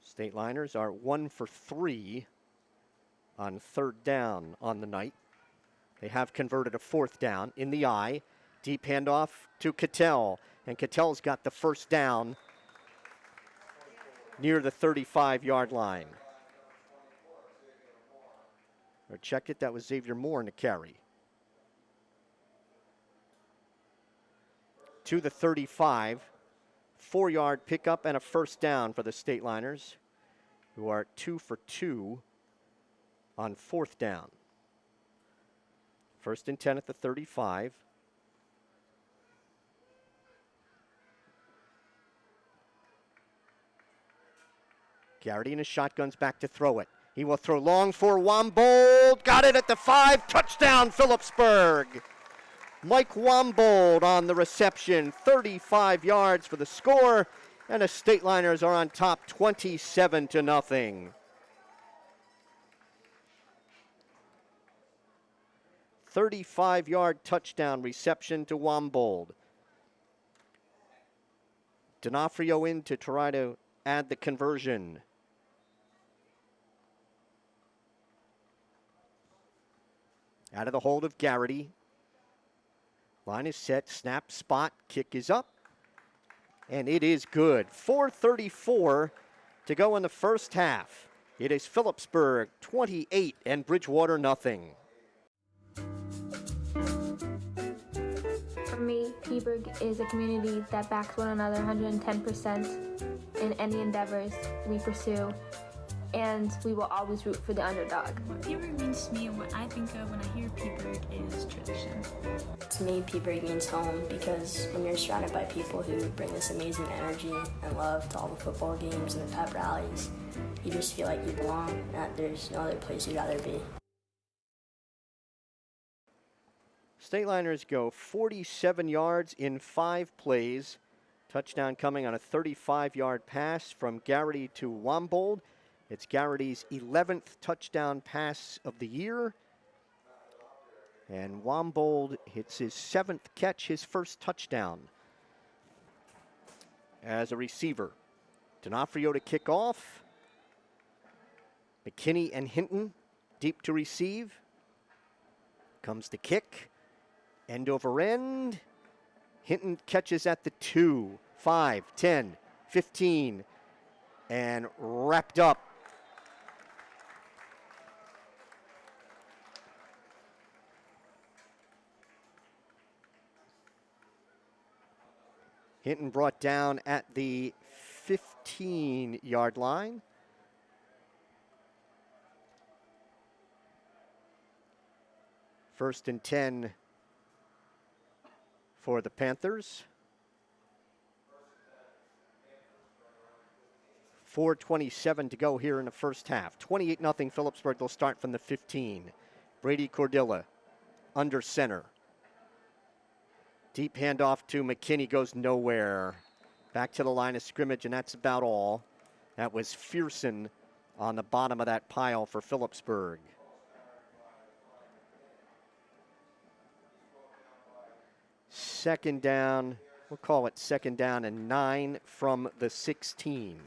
Stateliners are 1 for 3 on 3rd down on the night. They have converted a 4th down in the eye. Deep handoff to Cattell, and Cattell's got the 1st down near the 35-yard line. Or check it, that was Xavier Moore in the carry. To the 35, 4-yard pickup and a 1st down for the Stateliners, who are 2 for 2 on 4th down. 1st and 10 at the 35. Garrity in his shotgun's back to throw it. He will throw long for Wombold. Got it at the 5. Touchdown, Phillipsburg. Mike Wombold on the reception. 35 yards for the score. And the Stateliners are on top 27-0. 35-yard touchdown reception to Wombold. D'Onofrio in to try to add the conversion. Out of the hold of Garrity. Line is set, snap, spot, kick is up. And it is good. 4:34 to go in the first half. It is Phillipsburg 28 and Bridgewater nothing. For me, Peaburg is a community that backs one another 110% in any endeavors we pursue, and we will always root for the underdog. What Peaburg means to me and what I think of when I hear Peaburg is tradition. To me, Peaburg means home because when you're surrounded by people who bring this amazing energy and love to all the football games and the pep rallies, you just feel like you belong, and that there's no other place you'd rather be. Stateliners go 47 yards in 5 plays. Touchdown coming on a 35-yard pass from Garrity to Wambold. It's Garrity's 11th touchdown pass of the year. And Wambold hits his 7th catch, his first touchdown as a receiver. D'Onofrio to kick off. McKinney and Hinton deep to receive. Comes the kick. End over end. Hinton catches at the 2, 5, 10, 15, and wrapped up. Hinton brought down at the 15-yard line. First and 10 for the Panthers. 4:27 to go here in the first half. 28-0 Phillipsburg. They'll start from the 15. Brady Cordilla under center. Deep handoff to McKinney, goes nowhere. Back to the line of scrimmage, and that's about all. That was Fearson on the bottom of that pile for Phillipsburg. Second down, we'll call it second down and 9 from the 16.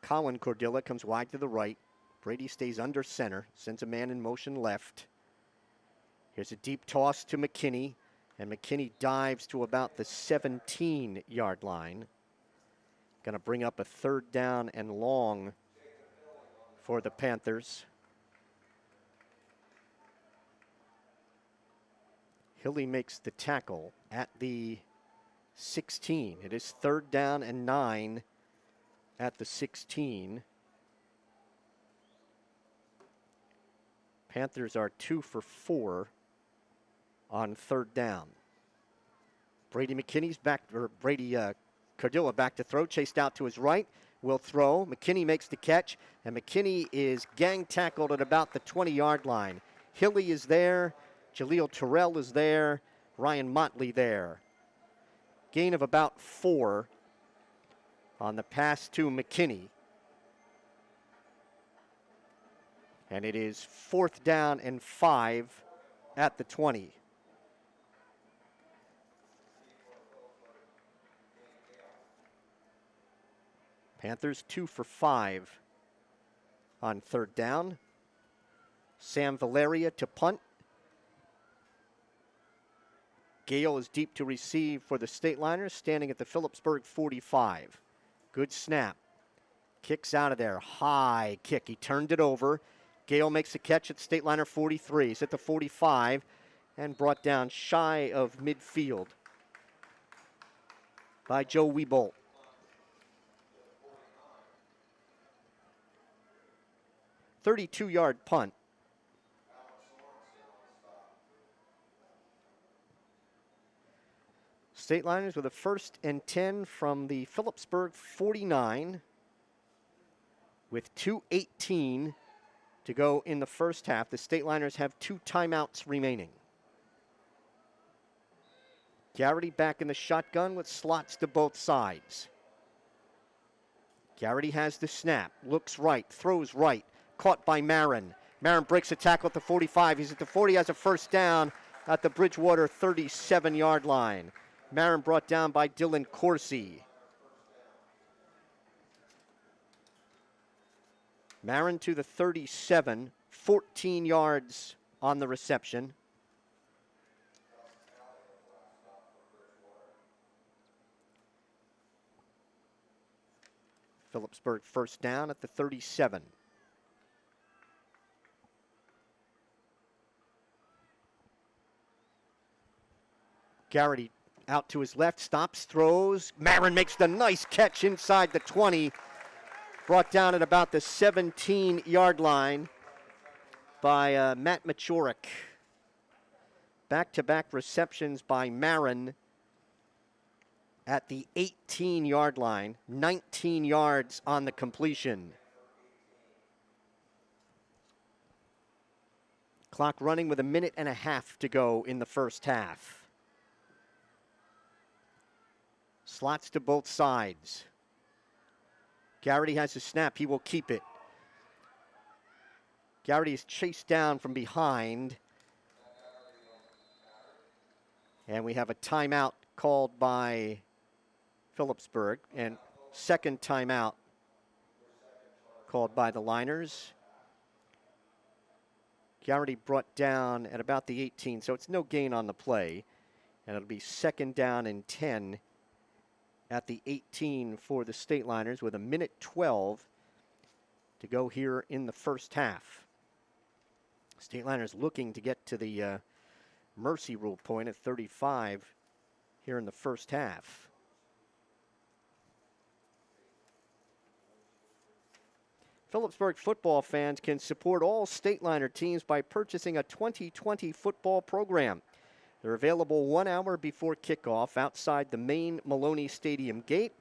Colin Cordilla comes wide to the right. Brady stays under center, sends a man in motion left. Here's a deep toss to McKinney, and McKinney dives to about the 17-yard line. Going to bring up a third down and long for the Panthers. Hilly makes the tackle at the 16. It is third down and 9 at the 16. Panthers are 2 for 4 on third down. Brady McKinney's back, or Brady Cordilla back to throw, chased out to his right, will throw. McKinney makes the catch, and McKinney is gang tackled at about the 20-yard line. Hilly is there, Jaleel Terrell is there, Ryan Motley there. Gain of about 4 on the pass to McKinney. And it is fourth down and 5 at the 20. Panthers 2 for 5 on third down. Sam Valeria to punt. Gale is deep to receive for the Stateliners, standing at the Phillipsburg 45. Good snap. Kicks out of there. High kick. He turned it over. Gale makes a catch at Stateliner 43. He's at the 45 and brought down shy of midfield by Joe Wiebolt. "32-yard punt. Stateliners with a 1st and 10 from the Phillipsburg 49 with 2:18 to go in the first half. The Stateliners have 2 timeouts remaining. Garrity back in the shotgun with slots to both sides. Garrity has the snap, looks right, throws right, caught by Marin. Marin breaks a tackle at the 45. He's at the 40, has a first down at the Bridgewater 37-yard line. Marin brought down by Dylan Coursey. Marin to the 37, 14 yards on the reception. Phillipsburg first down at the 37. Garrity out to his left, stops, throws. Marin makes the nice catch inside the 20. Brought down at about the 17-yard line by Matt Machurik. Back-to-back receptions by Marin at the 18-yard line. 19 yards on the completion. Clock running with a minute and a half to go in the first half. Slots to both sides. Garrity has a snap. He will keep it. Garrity is chased down from behind. And we have a timeout called by Phillipsburg. And second timeout called by the Liners. Garrity brought down at about the 18, so it's no gain on the play. And it'll be second down and 10 at the 18 for the Stateliners with a minute 12 to go here in the first half. Stateliners looking to get to the mercy rule point at 35 here in the first half. Phillipsburg football fans can support all Stateliner teams by purchasing a 2020 football program. They're available 1 hour before kickoff outside the main Maloney Stadium gate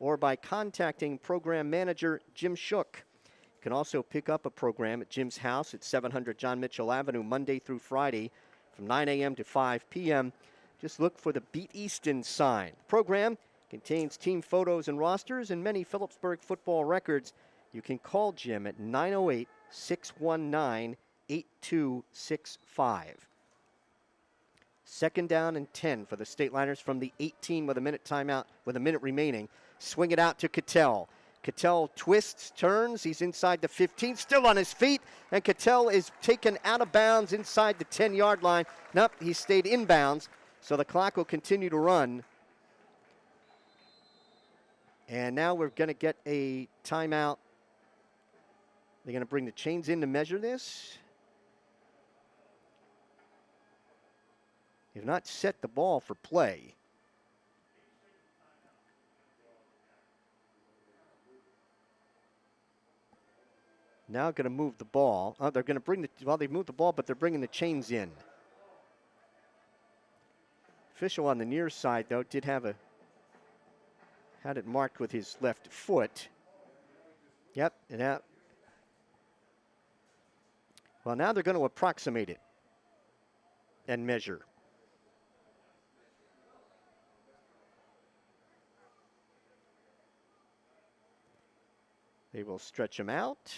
or by contacting program manager Jim Shook. You can also pick up a program at Jim's house at 700 John Mitchell Avenue Monday through Friday from 9 a.m. to 5 p.m. Just look for the Beat Easton sign. The program contains team photos and rosters and many Phillipsburg football records. You can call Jim at 908-619-8265. Second down and 10 for the Stateliners from the 18 with a minute timeout, with a minute remaining. Swing it out to Cattell. Cattell twists, turns. He's inside the 15, still on his feet. And Cattell is taken out of bounds inside the 10-yard line. Nope, he stayed inbounds, so the clock will continue to run. And now we're going to get a timeout. They're going to bring the chains in to measure this. They've not set the ball for play. Now going to move the ball. They're going to bring the, well, they moved the ball, but they're bringing the chains in. Official on the near side, though, did have had it marked with his left foot. Yep, and now, well, now they're going to approximate it and measure. They will stretch him out.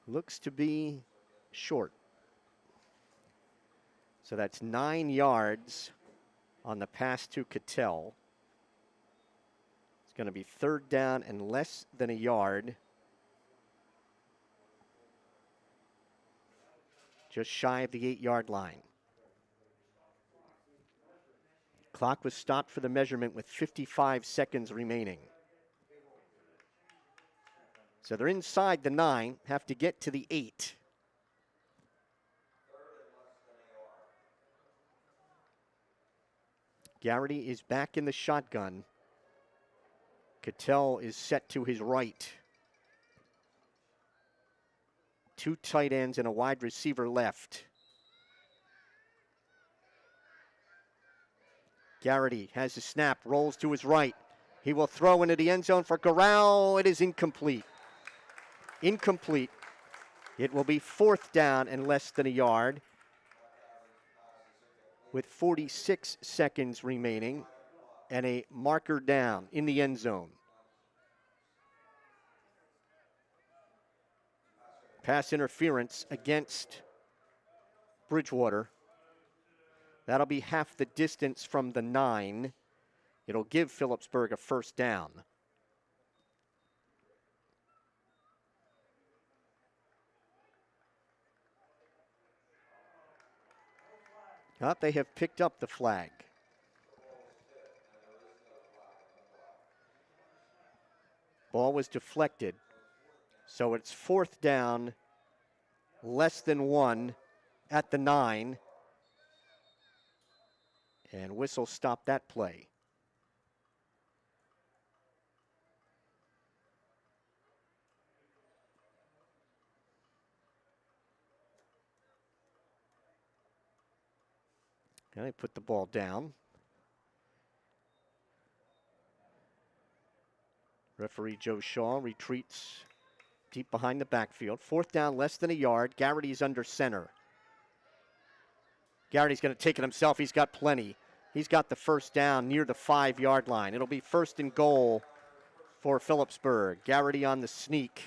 Looks to be short. So that's 9 yards on the pass to Cattell. It's going to be third down and less than a yard. Just shy of the 8-yard line. Clock was stopped for the measurement with 55 seconds remaining. So they're inside the 9, have to get to the 8. Garrity is back in the shotgun. Cattell is set to his right. 2 tight ends and a wide receiver left. Garrity has the snap, rolls to his right. He will throw into the end zone for Garrell. It is incomplete. Incomplete. It will be fourth down and less than a yard with 46 seconds remaining and a marker down in the end zone. Pass interference against Bridgewater. That'll be half the distance from the 9. It'll give Phillipsburg a first down. They have picked up the flag. Ball was deflected. So it's 4th down, less than 1 at the 9. And whistle stopped that play. And they put the ball down. Referee Joe Shaw retreats deep behind the backfield. 4th down, less than a yard. Garrity's under center. Garrity's going to take it himself. He's got plenty. He's got the first down near the 5-yard line. It'll be 1st and goal for Phillipsburg. Garrity on the sneak.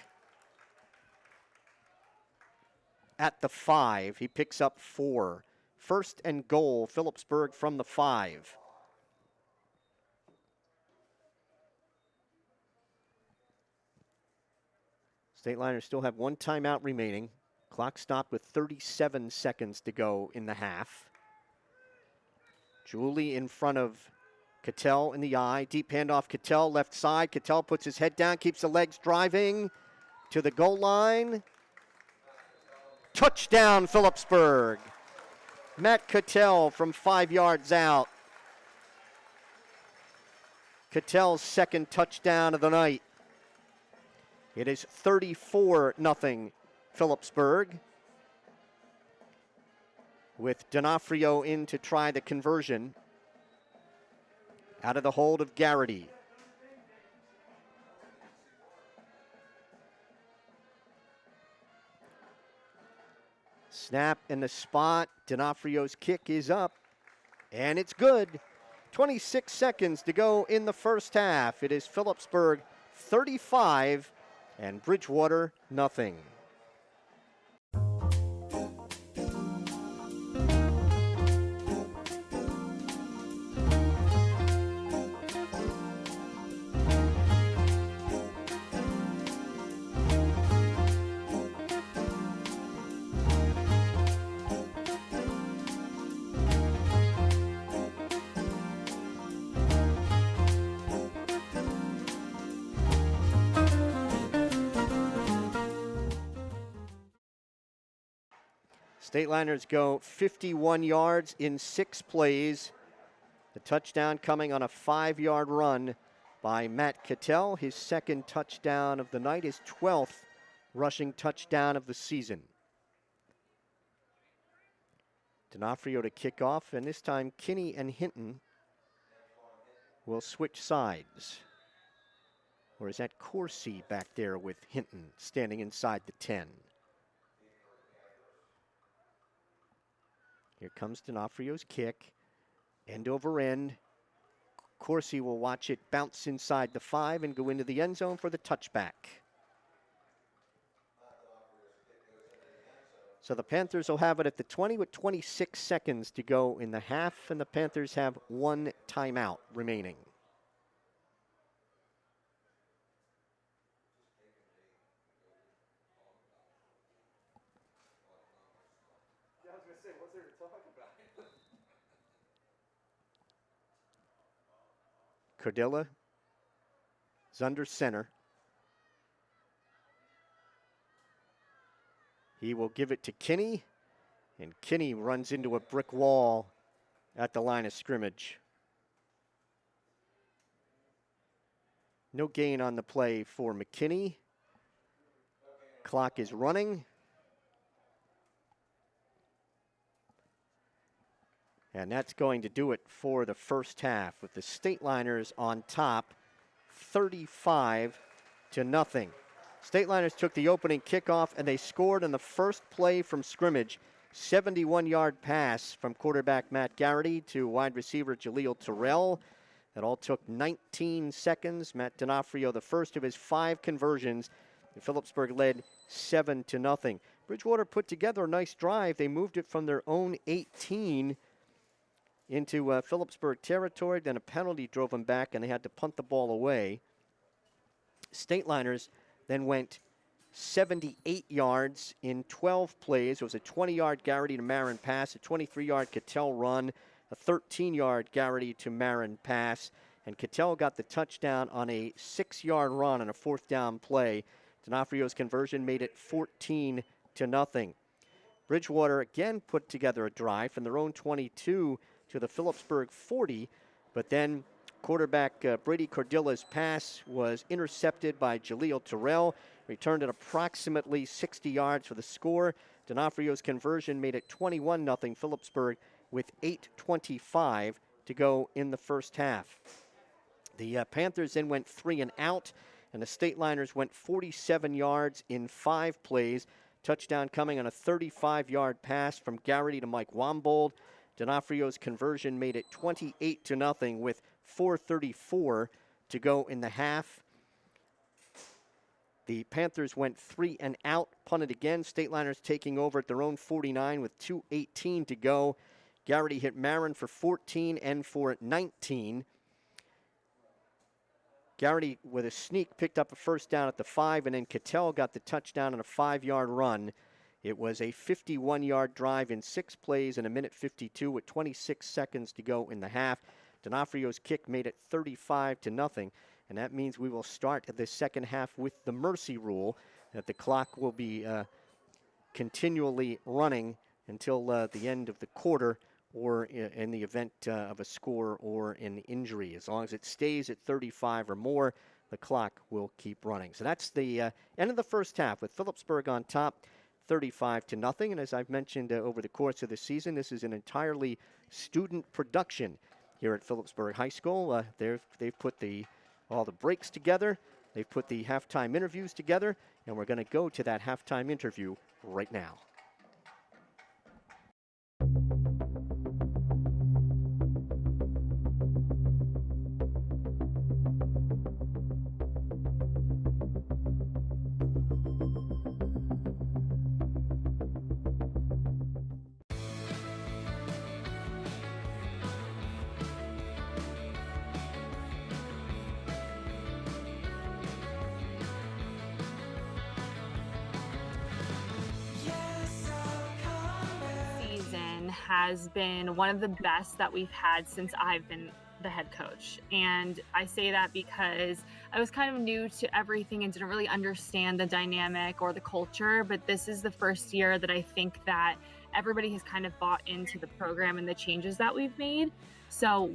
At the 5, he picks up 4. 1st and goal, Phillipsburg from the 5. Stateliners still have 1 timeout remaining. Clock stopped with 37 seconds to go in the half. Julie in front of Cattell in the eye. Deep handoff, Cattell left side. Cattell puts his head down, keeps the legs driving to the goal line. Touchdown, Phillipsburg. Matt Cattell from 5 yards out. Cattell's 2nd touchdown of the night. It is 34-0 Phillipsburg, with D'Onofrio in to try the conversion. Out of the hold of Garrity. Snap in the spot. D'Onofrio's kick is up, and it's good. 26 seconds to go in the first half. It is Phillipsburg 35 and Bridgewater nothing. Stateliners go 51 yards in 6 plays. The touchdown coming on a 5-yard run by Matt Cattell. His 2nd touchdown of the night, his 12th rushing touchdown of the season. D'Onofrio to kick off, and this time Kinney and Hinton will switch sides. Or is that Corsi back there with Hinton standing inside the 10? Here comes D'Onofrio's kick. End over end. Corsi will watch it bounce inside the 5 and go into the end zone for the touchback. So the Panthers will have it at the 20 with 26 seconds to go in the half, and the Panthers have 1 timeout remaining. Cordilla is under center. He will give it to Kinney, and Kinney runs into a brick wall at the line of scrimmage. No gain on the play for McKinney. Clock is running. And that's going to do it for the first half, with the Stateliners on top, 35-0. Stateliners took the opening kickoff, and they scored on the first play from scrimmage. 71-yard pass from quarterback Matt Garrity to wide receiver Jaleel Terrell. That all took 19 seconds. Matt D'Onofrio, the first of his 5 conversions. And Phillipsburg led 7-0. Bridgewater put together a nice drive. They moved it from their own 18 into Phillipsburg territory. Then a penalty drove them back, and they had to punt the ball away. Stateliners then went 78 yards in 12 plays. It was a 20-yard Garrity to Marin pass, a 23-yard Cattell run, a 13-yard Garrity to Marin pass, and Cattell got the touchdown on a 6-yard run on a 4th down play. D'Onofrio's conversion made it 14-0. Bridgewater again put together a drive from their own 22 to the Phillipsburg 40, but then quarterback Brady Cordilla's pass was intercepted by Jaleel Terrell, returned it approximately 60 yards for the score. D'Onofrio's conversion made it 21-0 Phillipsburg with 8:25 to go in the first half. The Panthers then went 3 and out, and the Stateliners went 47 yards in 5 plays. Touchdown coming on a 35-yard pass from Garrity to Mike Wambold. D'Onofrio's conversion made it 28-0 with 4:34 to go in the half. The Panthers went 3 and out, punted again. Stateliners taking over at their own 49 with 2:18 to go. Garrity hit Marin for 14 and for 19. Garrity, with a sneak, picked up a first down at the 5, and then Cattell got the touchdown on a 5-yard run. It was a 51-yard drive in 6 plays in a minute 52 with 26 seconds to go in the half. D'Onofrio's kick made it 35-0, and that means we will start the second half with the mercy rule, that the clock will be continually running until the end of the quarter, or in the event of a score or an injury. As long as it stays at 35 or more, the clock will keep running. So that's the end of the first half, with Phillipsburg on top, 35-0. And as I've mentioned over the course of the season, this is an entirely student production here at Phillipsburg High School. They've put all the breaks together. They've put the halftime interviews together, and we're going to go to that halftime interview right now. Has been one of the best that we've had since I've been the head coach. And I say that because I was kind of new to everything and didn't really understand the dynamic or the culture, but this is the first year that I think that everybody has kind of bought into the program and the changes that we've made. So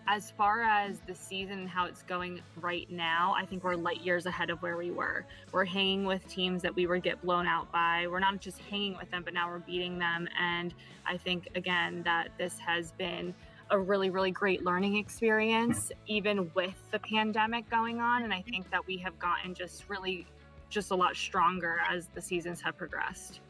as far as the season and how it's going right now, I think we're light years ahead of where we were. We're hanging with teams that we would get blown out by. We're not just hanging with them, but now we're beating them. And I think, again, that this has been a really, really great learning experience, even with the pandemic going on. And I think that we have gotten just a lot stronger as the seasons have progressed.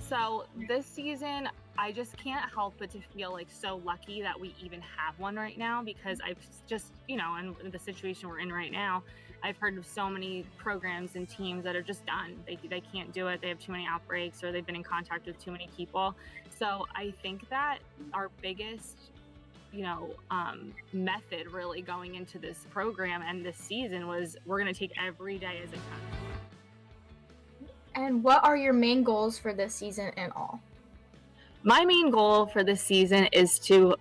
So this season, I just can't help but to feel like so lucky that we even have one right now, because I've just, in the situation we're in right now, I've heard of so many programs and teams that are just done. They can't do it. They have too many outbreaks, or they've been in contact with too many people. So I think that our biggest, method really going into this program and this season was we're going to take every day as it comes. And what are your main goals for this season and all? My main goal for this season is to,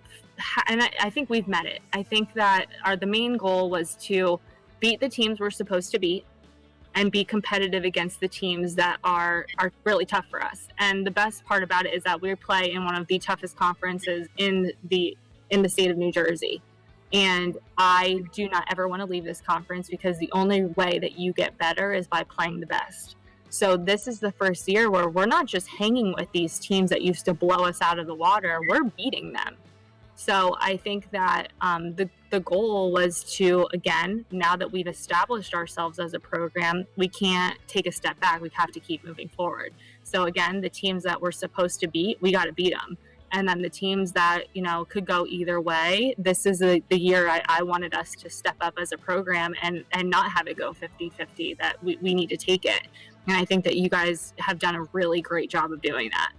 and I think we've met it. I think that the main goal was to beat the teams we're supposed to beat and be competitive against the teams that are really tough for us. And the best part about it is that we play in one of the toughest conferences in the state of New Jersey. And I do not ever want to leave this conference, because the only way that you get better is by playing the best. So this is the first year where we're not just hanging with these teams that used to blow us out of the water. We're beating them. So I think that the goal was to, again, now that we've established ourselves as a program, we can't take a step back. We have to keep moving forward. So again, the teams that we're supposed to beat, we got to beat them. And then the teams that, could go either way, this is the year I wanted us to step up as a program and not have it go 50-50, that we need to take it. And I think that you guys have done a really great job of doing that.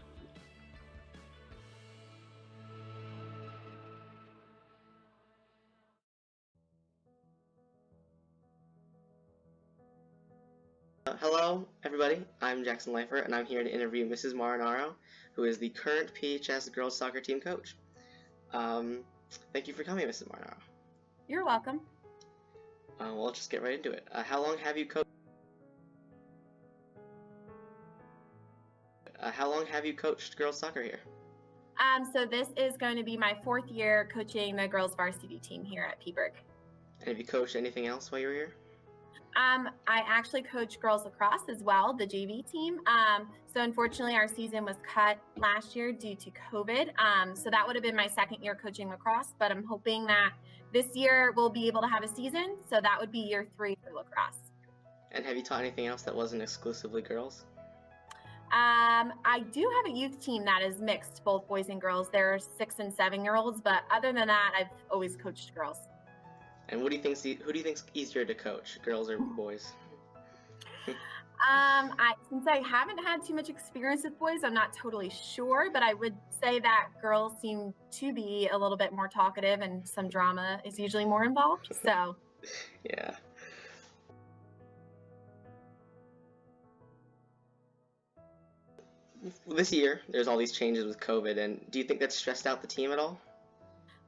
Hello, everybody. I'm Jackson Leifer, and I'm here to interview Mrs. Marinaro, who is the current PHS girls soccer team coach. Thank you for coming, Mrs. Marinaro. You're welcome. Well, let's just get right into it. How long have you coached girls soccer here? So this is going to be my 4th year coaching the girls varsity team here at Peaburg. And have you coached anything else while you were here? I actually coach girls lacrosse as well, the JV team. So unfortunately our season was cut last year due to COVID. So that would have been my 2nd year coaching lacrosse, but I'm hoping that this year we'll be able to have a season. So that would be year 3 for lacrosse. And have you taught anything else that wasn't exclusively girls? I do have a youth team that is mixed, both boys and girls. There are 6 and 7-year-olds, but other than that, I've always coached girls. And who do you think's easier to coach, girls or boys? Since I haven't had too much experience with boys, I'm not totally sure, but I would say that girls seem to be a little bit more talkative and some drama is usually more involved, so. Yeah. This year, there's all these changes with COVID, and do you think that stressed out the team at all?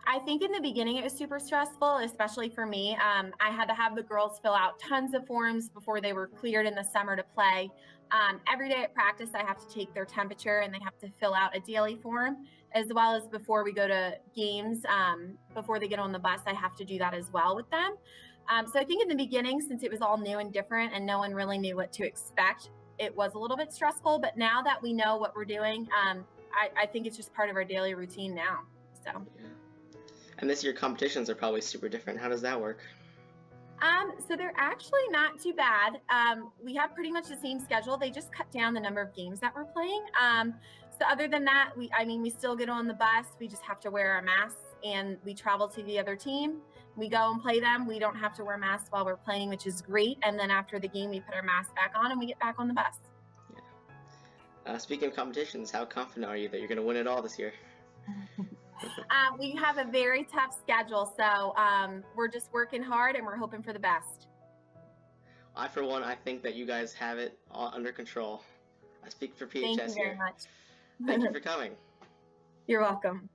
I think in the beginning it was super stressful, especially for me. I had to have the girls fill out tons of forms before they were cleared in the summer to play. Every day at practice, I have to take their temperature and they have to fill out a daily form, as well as before we go to games, before they get on the bus, I have to do that as well with them. So I think in the beginning, since it was all new and different and no one really knew what to expect, it was a little bit stressful. But now that we know what we're doing, I think it's just part of our daily routine now. So. Yeah. And this year competitions are probably super different. How does that work? So they're actually not too bad. We have pretty much the same schedule. They just cut down the number of games that we're playing. So other than that, we still get on the bus. We just have to wear our masks and we travel to the other team. We go and play them. We don't have to wear masks while we're playing, which is great. And then after the game, we put our masks back on and we get back on the bus. Yeah. Speaking of competitions, how confident are you that you're going to win it all this year? We have a very tough schedule, so we're just working hard and we're hoping for the best. For one, I think that you guys have it all under control. I speak for PHS here. Thank you very much. Thank you for coming. You're welcome.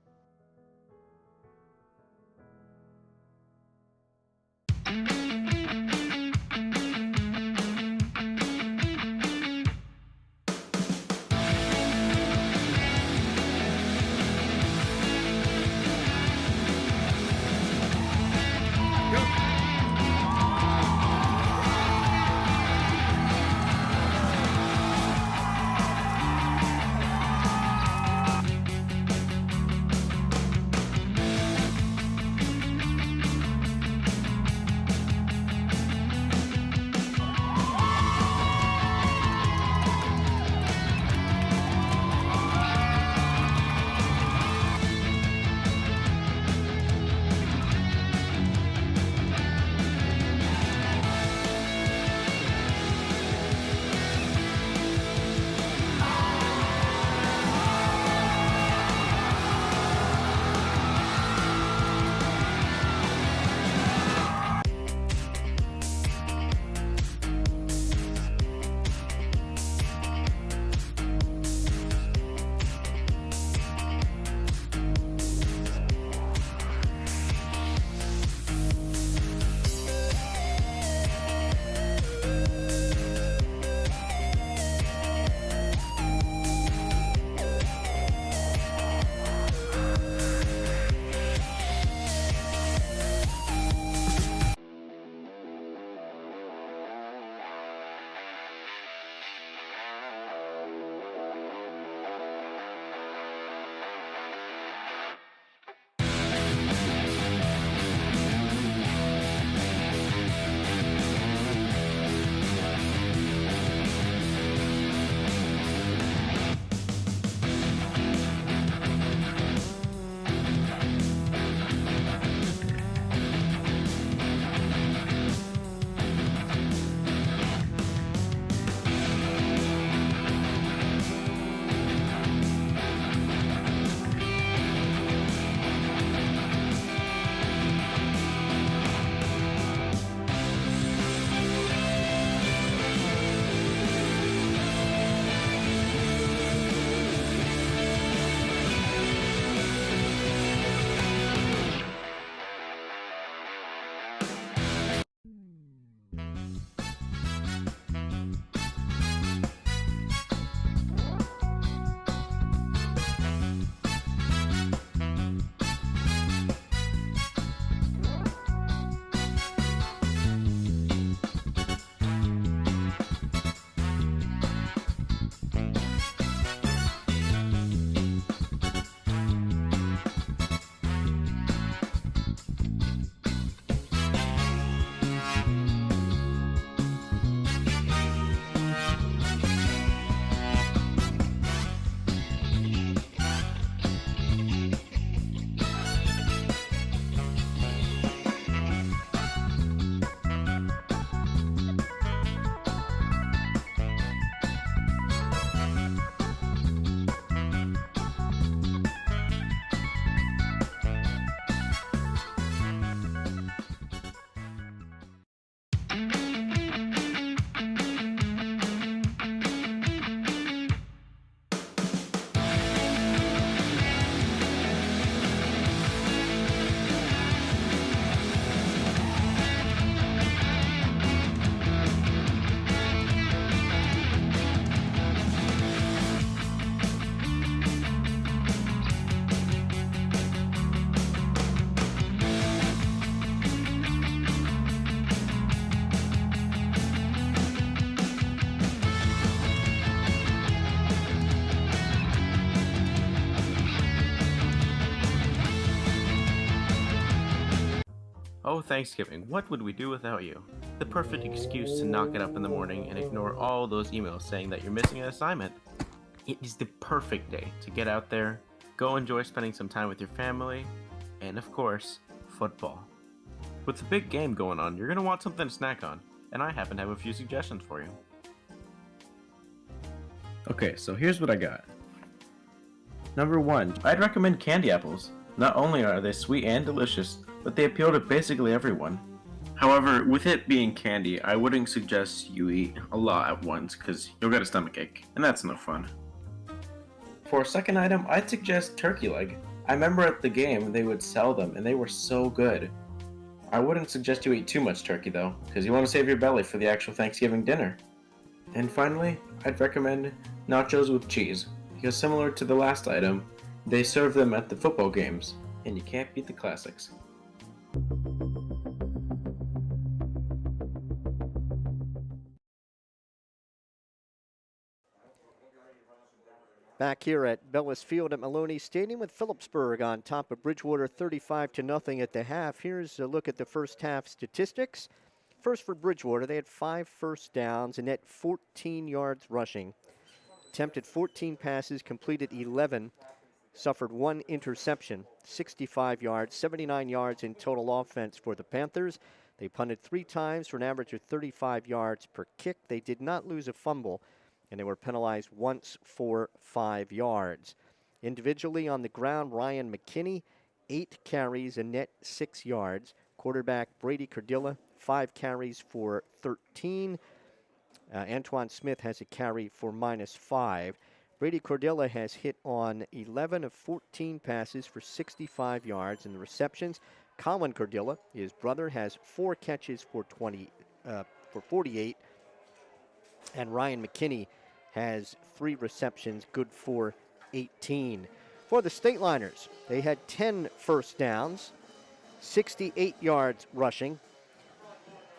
Oh, Thanksgiving, what would we do without you? The perfect excuse to not get up in the morning and ignore all those emails saying that you're missing an assignment. It is the perfect day to get out there, go enjoy spending some time with your family, and of course, football. With the big game going on, you're going to want something to snack on, and I happen to have a few suggestions for you. Okay, so here's what I got. Number 1, I'd recommend candy apples. Not only are they sweet and delicious, but they appeal to basically everyone. However, with it being candy, I wouldn't suggest you eat a lot at once because you'll get a stomachache, and that's no fun. For a second item, I'd suggest turkey leg. I remember at the game they would sell them, and they were so good. I wouldn't suggest you eat too much turkey though, because you want to save your belly for the actual Thanksgiving dinner. And finally, I'd recommend nachos with cheese, because similar to the last item, they serve them at the football games, and you can't beat the classics. Back here at Bellis Field at Maloney Stadium with Phillipsburg on top of Bridgewater 35-0 at the half. Here's a look at the first half statistics. First for Bridgewater, they had 5 first downs, a net 14 yards rushing. Attempted 14 passes, completed 11, suffered 1 interception, 65 yards, 79 yards in total offense for the Panthers. They punted 3 times for an average of 35 yards per kick. They did not lose a fumble, and they were penalized once for 5 yards. Individually on the ground, Ryan McKinney, 8 carries, a net 6 yards. Quarterback Brady Cordilla, 5 carries for 13. Antoine Smith has a carry for -5. Brady Cordilla has hit on 11 of 14 passes for 65 yards in the receptions. Colin Cordilla, his brother, has 4 catches for 48. And Ryan McKinney has 3 receptions, good for 18. For the Stateliners, they had 10 first downs, 68 yards rushing,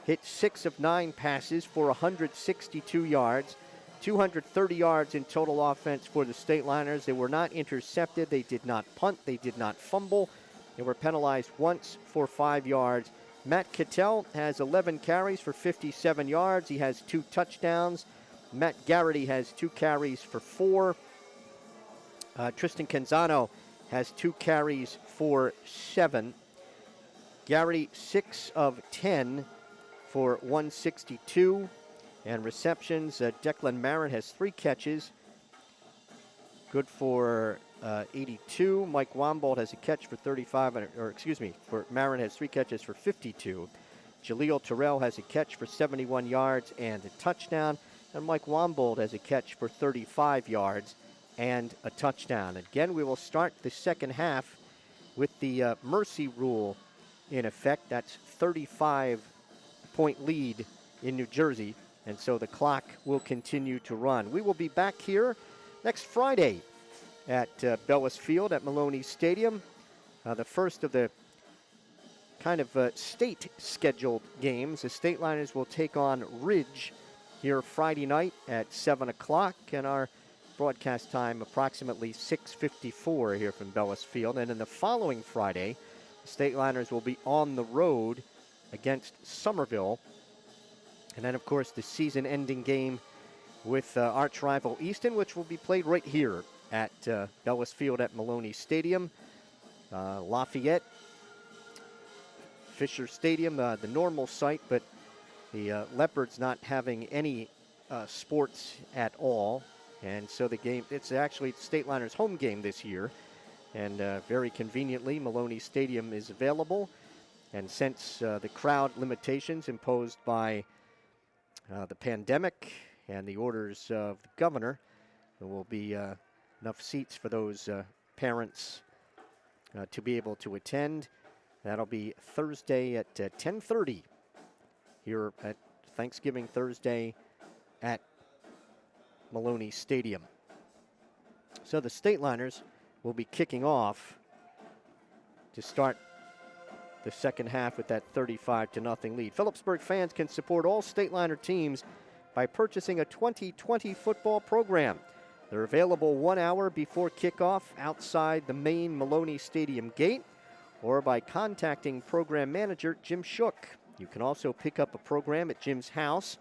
hit 6 of 9 passes for 162 yards, 230 yards in total offense for the Stateliners. They were not intercepted. They did not punt. They did not fumble. They were penalized once for 5 yards. Matt Cattell has 11 carries for 57 yards. He has 2 touchdowns. Matt Garrity has 2 carries for 4. Tristan Canzano has 2 carries for 7. Garrity, 6 of 10 for 162. And receptions, Declan Marin has 3 catches, good for 82. Mike Wambold has a catch for 35, for Marin has 3 catches for 52. Jaleel Terrell has a catch for 71 yards and a touchdown. And Mike Wambold has a catch for 35 yards and a touchdown. Again, we will start the second half with the mercy rule in effect. That's 35-point lead in New Jersey. And so the clock will continue to run. We will be back here next Friday at Bellis Field at Maloney Stadium. The first of the kind of state-scheduled games. The Stateliners will take on Ridge here Friday night at 7 o'clock. And our broadcast time approximately 6:54 here from Bellis Field. And then the following Friday, the Stateliners will be on the road against Somerville. And then, of course, the season-ending game with arch rival Easton, which will be played right here at Bellis Field at Maloney Stadium. Lafayette, Fisher Stadium, the normal site, but the Leopards not having any sports at all. And so the game, it's actually Stateliners' home game this year. And very conveniently, Maloney Stadium is available. And since the crowd limitations imposed by the pandemic and the orders of the governor, there will be enough seats for those parents to be able to attend. That'll be Thursday at 10:30 here at Thanksgiving Thursday at Maloney Stadium. So the Stateliners will be kicking off to start the second half with that 35-0 lead. Phillipsburg fans can support all Stateliner teams by purchasing a 2020 football program. They're available 1 hour before kickoff outside the main Maloney Stadium gate, or by contacting Program Manager Jim Shook. You can also pick up a program at Jim's house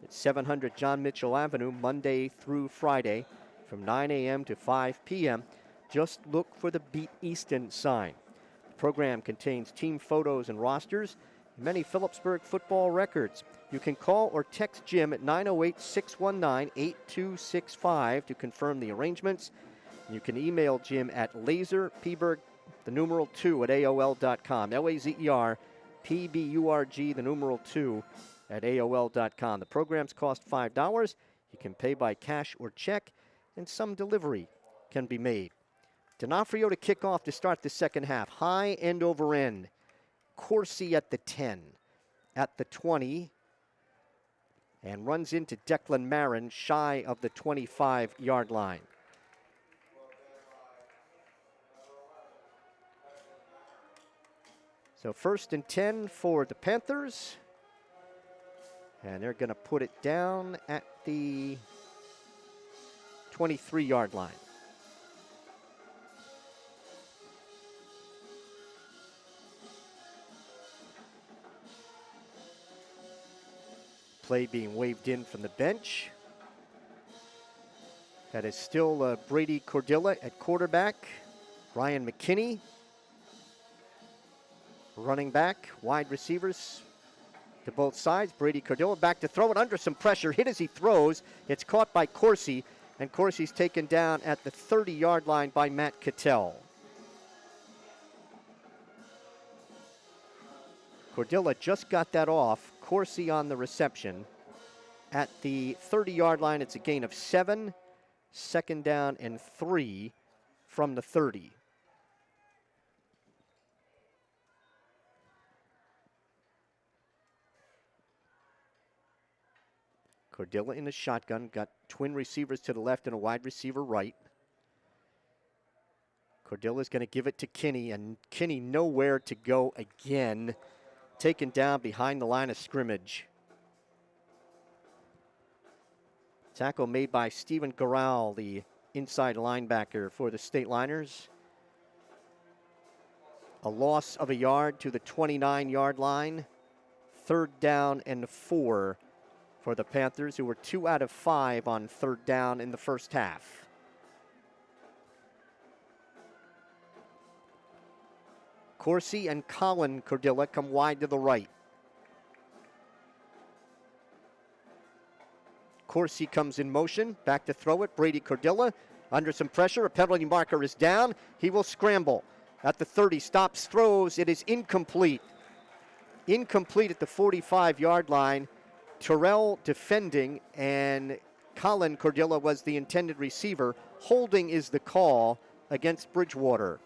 at 700 John Mitchell Avenue, Monday through Friday from 9 a.m. to 5 p.m. Just look for the Beat Easton sign. The program contains team photos and rosters, and many Phillipsburg football records. You can call or text Jim at 908-619-8265 to confirm the arrangements. You can email Jim at laserpburg, the numeral 2 at AOL.com. LAZERPBURG, the numeral 2 at AOL.com. The programs cost $5. You can pay by cash or check, and some delivery can be made. D'Onofrio to kick off to start the second half. High end over end. Corsi at the 10, at the 20, and runs into Declan Marin shy of the 25-yard line. So 1st and 10 for the Panthers. And they're going to put it down at the 23-yard line. Play being waved in from the bench. That is still Brady Cordilla at quarterback. Ryan McKinney, running back, wide receivers to both sides. Brady Cordilla back to throw it under some pressure. Hit as he throws. It's caught by Corsi, and Corsi's taken down at the 30-yard line by Matt Cattell. Cordilla just got that off. Corsi on the reception. At the 30-yard line, it's a gain of 7. 2nd down and 3 from the 30. Cordilla in the shotgun, got twin receivers to the left and a wide receiver right. Cordilla's going to give it to Kinney, and Kinney nowhere to go again. Taken down behind the line of scrimmage. Tackle made by Stephen Garral, the inside linebacker for the Stateliners. A loss of a yard to the 29-yard line. 3rd down and 4 for the Panthers, who were 2 out of 5 on 3rd down in the first half. Corsi and Colin Cordilla come wide to the right. Corsi comes in motion, back to throw it. Brady Cordilla under some pressure. A penalty marker is down. He will scramble at the 30, stops, throws. It is incomplete. Incomplete at the 45-yard line. Terrell defending, and Colin Cordilla was the intended receiver. Holding is the call against Bridgewater.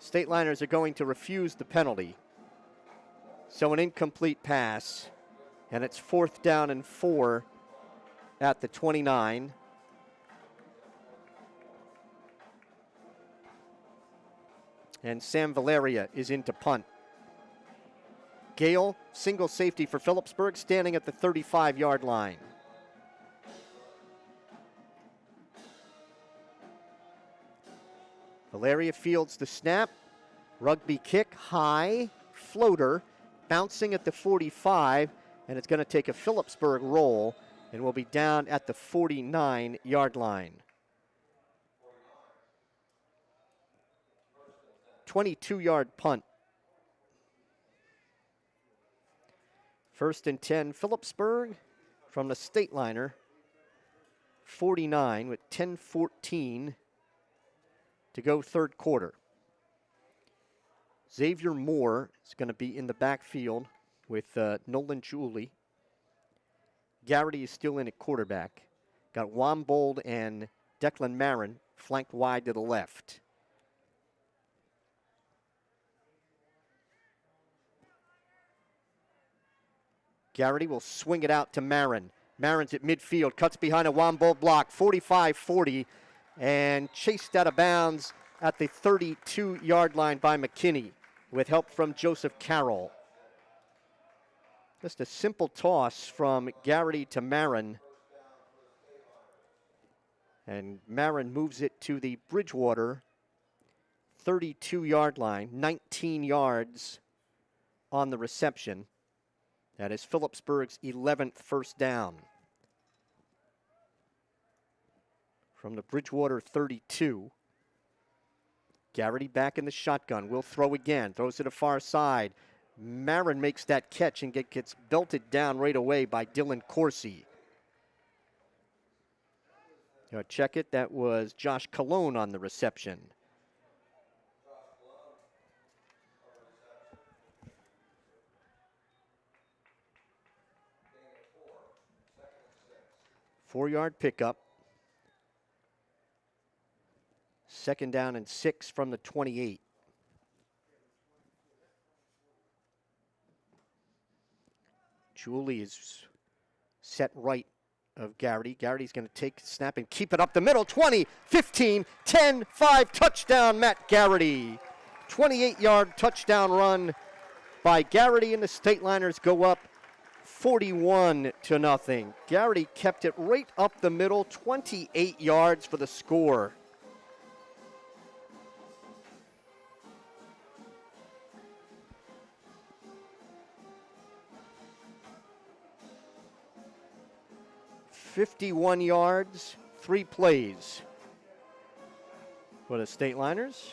Stateliners are going to refuse the penalty. So an incomplete pass, and it's 4th down and 4 at the 29. And Sam Valeria is in to punt. Gale, single safety for Phillipsburg, standing at the 35-yard line. Valeria fields the snap. Rugby kick, high, floater, bouncing at the 45, and it's going to take a Phillipsburg roll and will be down at the 49-yard line. 22-yard punt. 1st and 10, Phillipsburg from the Stateliner. 49 with 10:14 to go 3rd quarter. Xavier Moore is going to be in the backfield with Nolan Julie. Garrity is still in at quarterback. Got Wambold and Declan Marin flanked wide to the left. Garrity will swing it out to Marin. Marin's at midfield, cuts behind a Wambold block, 45-40, and chased out of bounds at the 32-yard line by McKinney with help from Joseph Carroll. Just a simple toss from Garrity to Marin. And Marin moves it to the Bridgewater 32-yard line, 19 yards on the reception. That is Phillipsburg's 11th first down. From the Bridgewater 32. Garrity back in the shotgun. Will throw again. Throws to the far side. Marin makes that catch and gets belted down right away by Dylan Coursey. Check it. That was Josh Colon on the reception. Four-yard pickup. Second down and 6 from the 28. Julie is set right of Garrity. Garrity's going to take the snap and keep it up the middle. 20, 15, 10, 5, touchdown, Matt Garrity. 28-yard touchdown run by Garrity, and the Stateliners go up 41-0. Garrity kept it right up the middle, 28 yards for the score. $51 yards, 3 plays for the Stateliners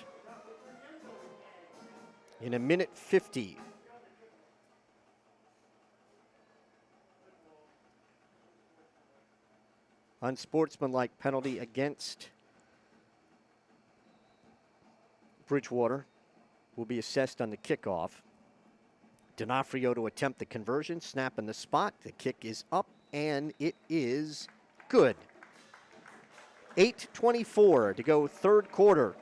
in a minute 50. Unsportsmanlike penalty against Bridgewater will be assessed on the kickoff. D'Onofrio to attempt the conversion, snap in the spot. The kick is up, and it is good. 8:24 to go third quarter.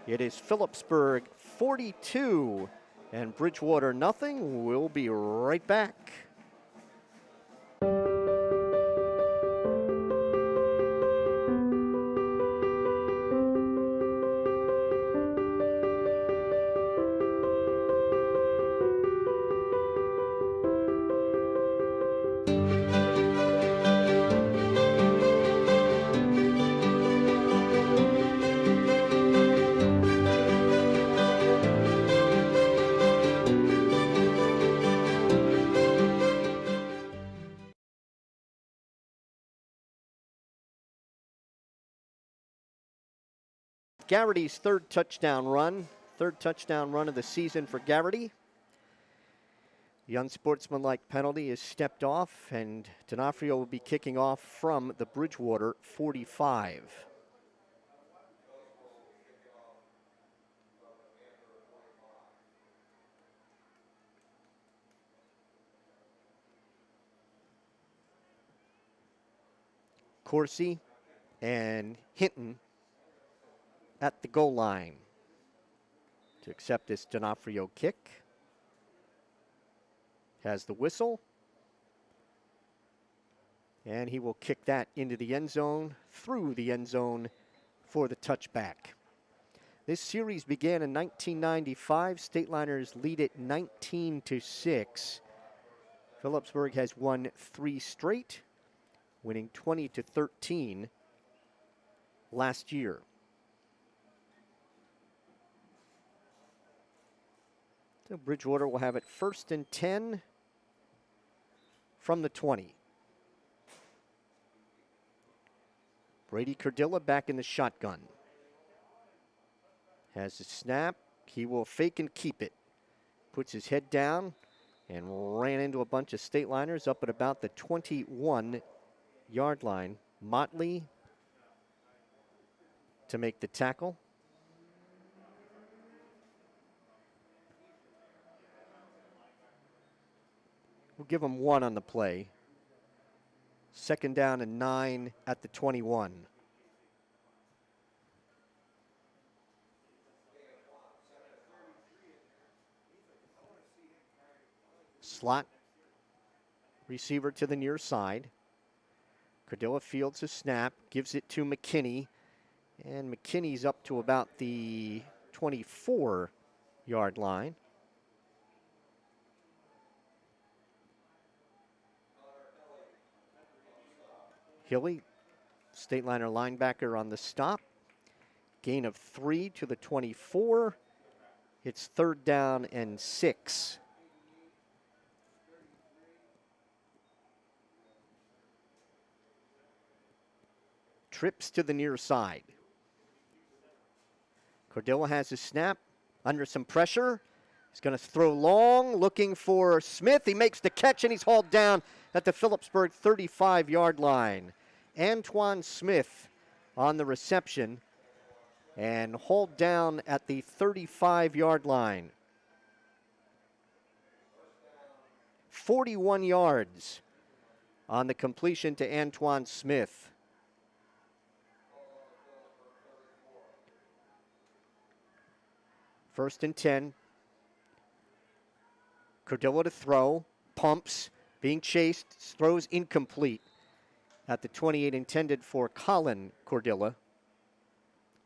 It is Phillipsburg 42 and Bridgewater nothing. We'll be right back. Garrity's third touchdown run of the season for Garrity. The unsportsmanlike penalty is stepped off, and D'Onofrio will be kicking off from the Bridgewater 45. Coursey and Hinton at the goal line to accept this D'Onofrio kick. Has the whistle. And he will kick that into the end zone, through the end zone for the touchback. This series began in 1995. Stateliners lead it 19-6. Phillipsburg has won 3 straight, winning 20-13 last year. So Bridgewater will have it 1st and 10 from the 20. Brady Cardilla back in the shotgun. Has the snap. He will fake and keep it. Puts his head down and ran into a bunch of Stateliners up at about the 21-yard line. Motley to make the tackle. We'll give them 1 on the play. 2nd down and 9 at the 21. Slot receiver to the near side. Cardilla fields a snap, gives it to McKinney, and McKinney's up to about the 24-yard line. Hilly Stateliner linebacker on the stop. Gain of 3 to the 24. It's 3rd down and 6. Trips to the near side. Cordilla has his snap, under some pressure. He's going to throw long, looking for Smith. He makes the catch, and he's hauled down at the Phillipsburg 35-yard line. Antoine Smith on the reception and hauled down at the 35-yard line. 41 yards on the completion to Antoine Smith. First and 10. Cordilla to throw. Pumps. Being chased. Throws incomplete. At the 28 intended for Colin Cordilla.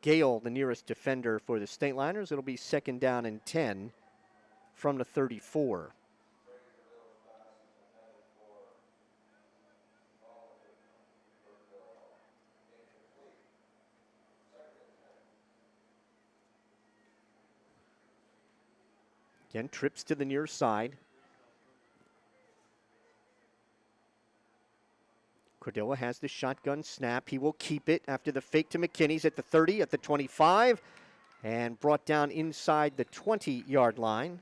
Gale, the nearest defender for the Stateliners. It'll be 2nd down and 10 from the 34. Again, trips to the near side. Cordilla has the shotgun snap. He will keep it after the fake to McKinney's at the 30, at the 25, and brought down inside the 20-yard line.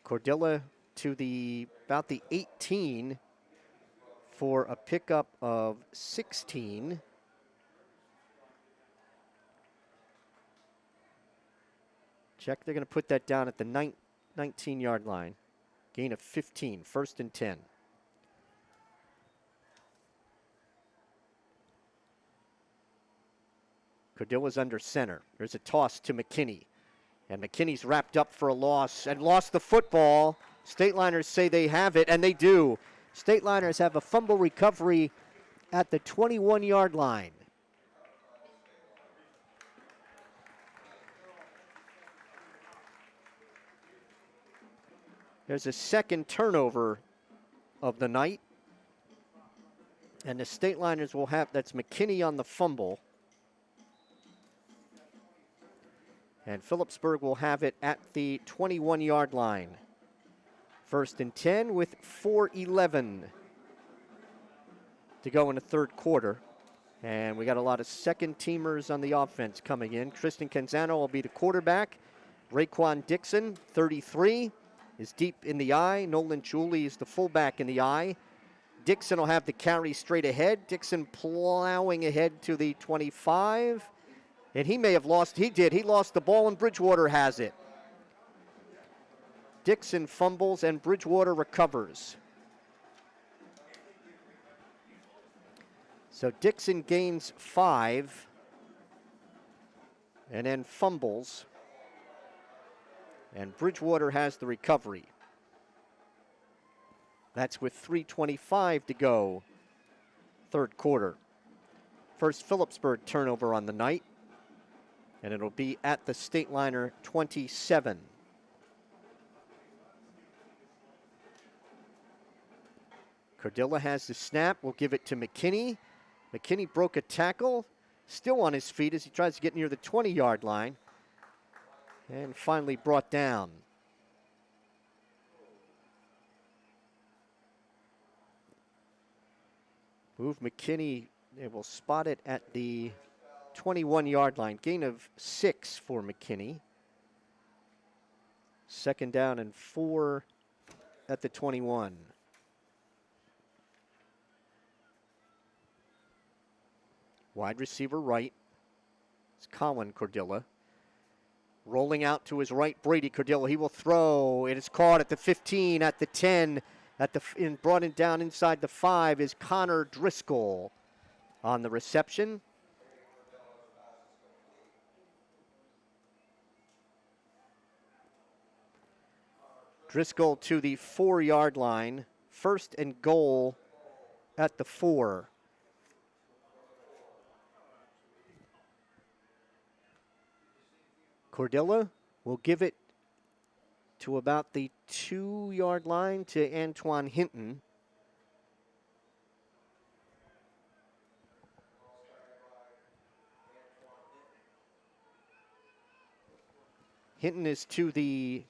Cordilla to about the 18 for a pickup of 16. Check, they're going to put that down at the 19-yard line. Gain of 15, 1st and 10. Cordilla's under center. There's a toss to McKinney. And McKinney's wrapped up for a loss and lost the football. Stateliners say they have it, and they do. Stateliners have a fumble recovery at the 21-yard line. There's a second turnover of the night. And the Stateliners will have, that's McKinney on the fumble. And Phillipsburg will have it at the 21-yard line. 1st and 10 with 4:11 to go in the third quarter. And we got a lot of second-teamers on the offense coming in. Tristan Canzano will be the quarterback. Raekwon Dixon, 33. Is deep in the eye. Nolan Julie is the fullback in the eye. Dixon will have the carry straight ahead. Dixon plowing ahead to the 25. And he may have lost, he did. He lost the ball and Bridgewater has it. Dixon fumbles and Bridgewater recovers. So Dixon gains 5 and then fumbles. And Bridgewater has the recovery. That's with 3:25 to go, third quarter. First Phillipsburg turnover on the night. And it'll be at the Stateliner 27. Cordilla has the snap. We'll give it to McKinney. McKinney broke a tackle. Still on his feet as he tries to get near the 20-yard line. And finally brought down. Move McKinney. They will spot it at the 21-yard line. Gain of 6 for McKinney. 2nd down and 4 at the 21. Wide receiver right. It's Colin Cordilla. Rolling out to his right, Brady Cordilla. He will throw. It is caught at the 15, at the 10, brought it down inside the 5 is Connor Driscoll on the reception. Driscoll to the 4-yard line. 1st and goal at the 4. Cordilla will give it to about the 2-yard line to Antoine Hinton. Hinton is to the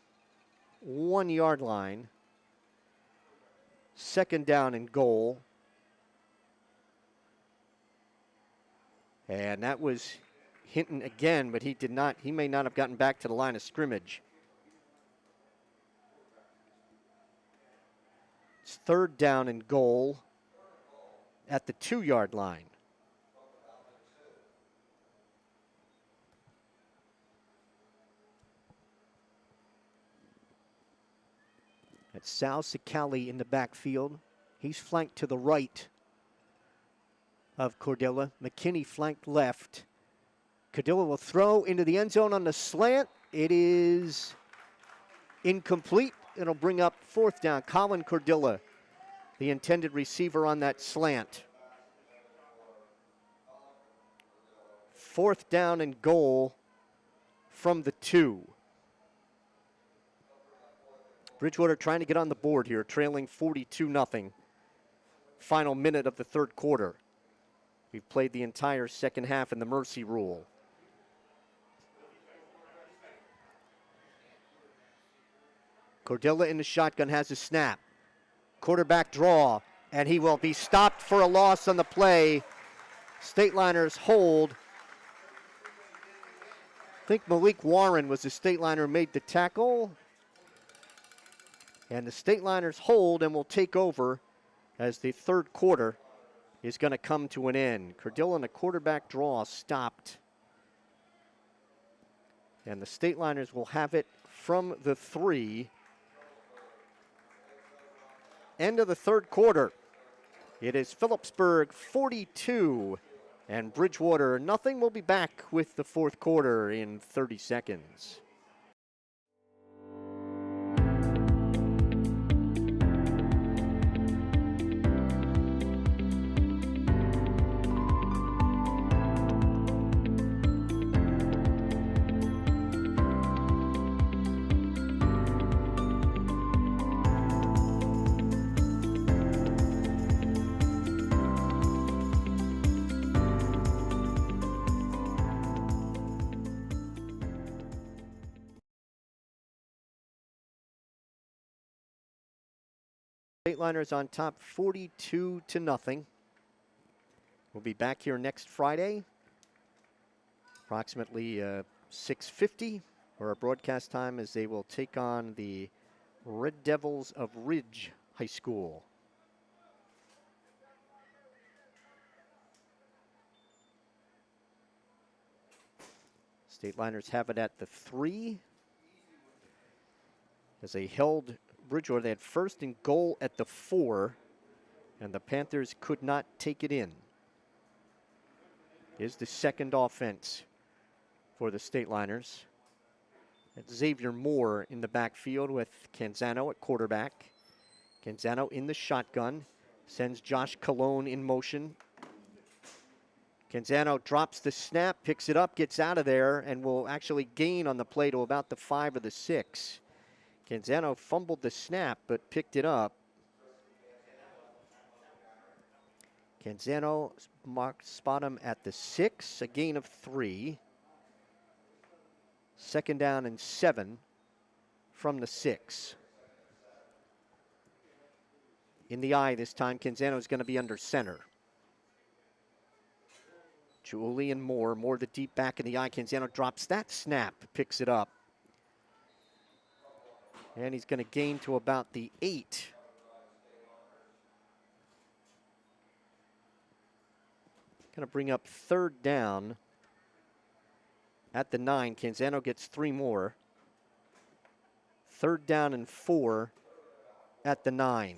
1 yard line. Second down and goal. And that was Hinton again, but he may not have gotten back to the line of scrimmage. It's third down and goal at the 2 yard line. That's Sal Sicali in the backfield. He's flanked to the right of Cordilla. McKinney flanked left. Cordilla will throw into the end zone on the slant. It is incomplete. It'll bring up fourth down. Colin Cordilla, the intended receiver on that slant. Fourth down and goal from the 2. Bridgewater trying to get on the board here, trailing 42-0. Final minute of the third quarter. We've played the entire second half in the mercy rule. Cordilla in the shotgun has a snap. Quarterback draw, and he will be stopped for a loss on the play. Stateliners hold. I think Malik Warren was the Stateliner who made the tackle. And the Stateliners hold and will take over as the third quarter is going to come to an end. Cordilla and the quarterback draw stopped. And the Stateliners will have it from the 3. End of the third quarter. It is Phillipsburg 42 and Bridgewater nothing. We'll be back with the fourth quarter in 30 seconds. Stateliners on top 42-0. We'll be back here next Friday, approximately 6:50 for our broadcast time, as they will take on the Red Devils of Ridge High School. Stateliners have it at the 3 as they held Bridgewater. They had first and goal at the 4, and the Panthers could not take it in. Is the second offense for the Stateliners. It's Xavier Moore in the backfield with Canzano at quarterback. Canzano in the shotgun, sends Josh Colon in motion. Canzano drops the snap, picks it up, gets out of there, and will actually gain on the play to about the 5 or the 6. Canzano fumbled the snap, but picked it up. Canzano spot him at the 6, a gain of 3. Second down and 7 from the 6. In the eye this time, Canzano is going to be under center. Julian Moore the deep back in the eye. Canzano drops that snap, picks it up. And he's going to gain to about the 8. Going to bring up third down at the 9. Canzano gets 3 more. Third down and 4 at the 9.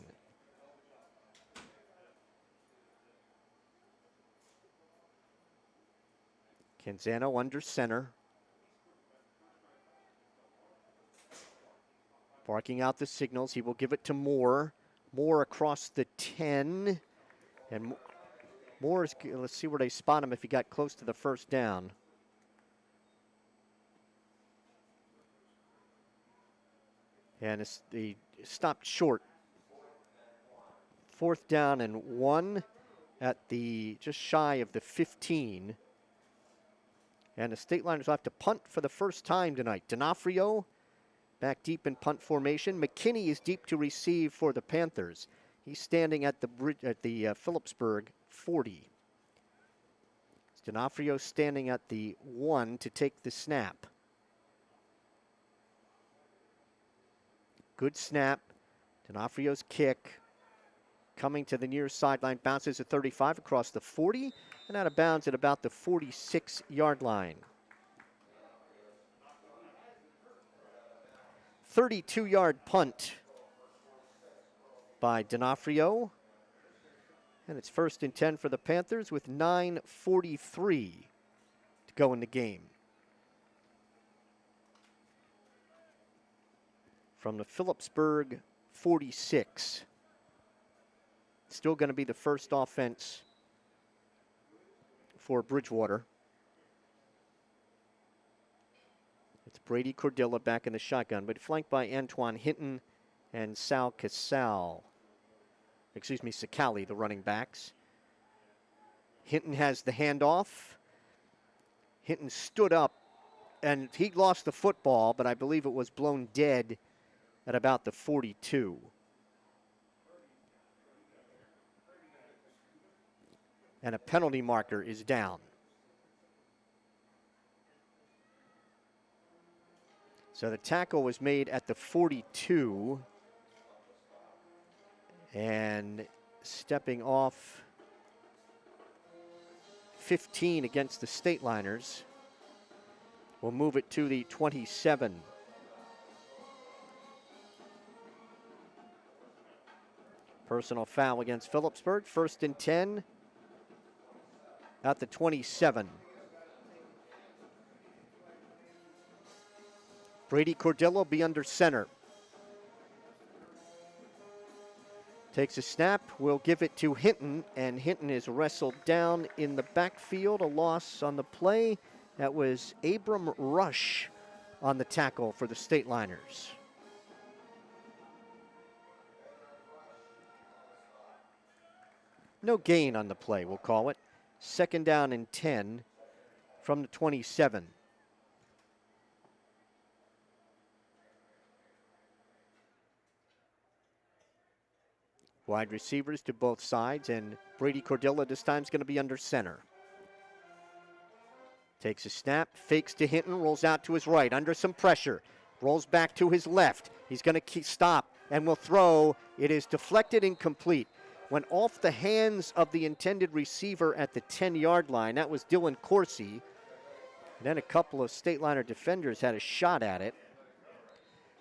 Canzano under center. Barking out the signals. He will give it to Moore. Moore across the 10. And Moore is, let's see where they spot him if he got close to the first down. And he stopped short. Fourth down and 1 at the just shy of the 15. And the Stateliners will have to punt for the first time tonight. D'Onofrio back deep in punt formation. McKinney is deep to receive for the Panthers. He's standing at the Phillipsburg 40. D'Onofrio standing at the 1 to take the snap. Good snap. D'Onofrio's kick coming to the near sideline, bounces at 35 across the 40 and out of bounds at about the 46-yard line. 32-yard punt by D'Onofrio. And it's 1st and 10 for the Panthers with 9:43 to go in the game. From the Phillipsburg 46. Still going to be the first offense for Bridgewater. It's Brady Cordilla back in the shotgun, but flanked by Antoine Hinton and Sal Casal. Sakali, the running backs. Hinton has the handoff. Hinton stood up, and he lost the football, but I believe it was blown dead at about the 42. And a penalty marker is down. So the tackle was made at the 42. And stepping off 15 against the Stateliners. We'll move it to the 27. Personal foul against Phillipsburg. 1st and 10 at the 27. Brady Cordilla will be under center. Takes a snap, will give it to Hinton, and Hinton is wrestled down in the backfield. A loss on the play. That was Abram Rush on the tackle for the Stateliners. No gain on the play, we'll call it. 2nd down and 10 from the 27. Wide receivers to both sides, and Brady Cordilla this time is going to be under center. Takes a snap, fakes to Hinton, rolls out to his right, under some pressure. Rolls back to his left. He's going to stop and will throw. It is deflected, incomplete. Went off the hands of the intended receiver at the 10-yard line. That was Dylan Coursey. And then a couple of Stateliner defenders had a shot at it.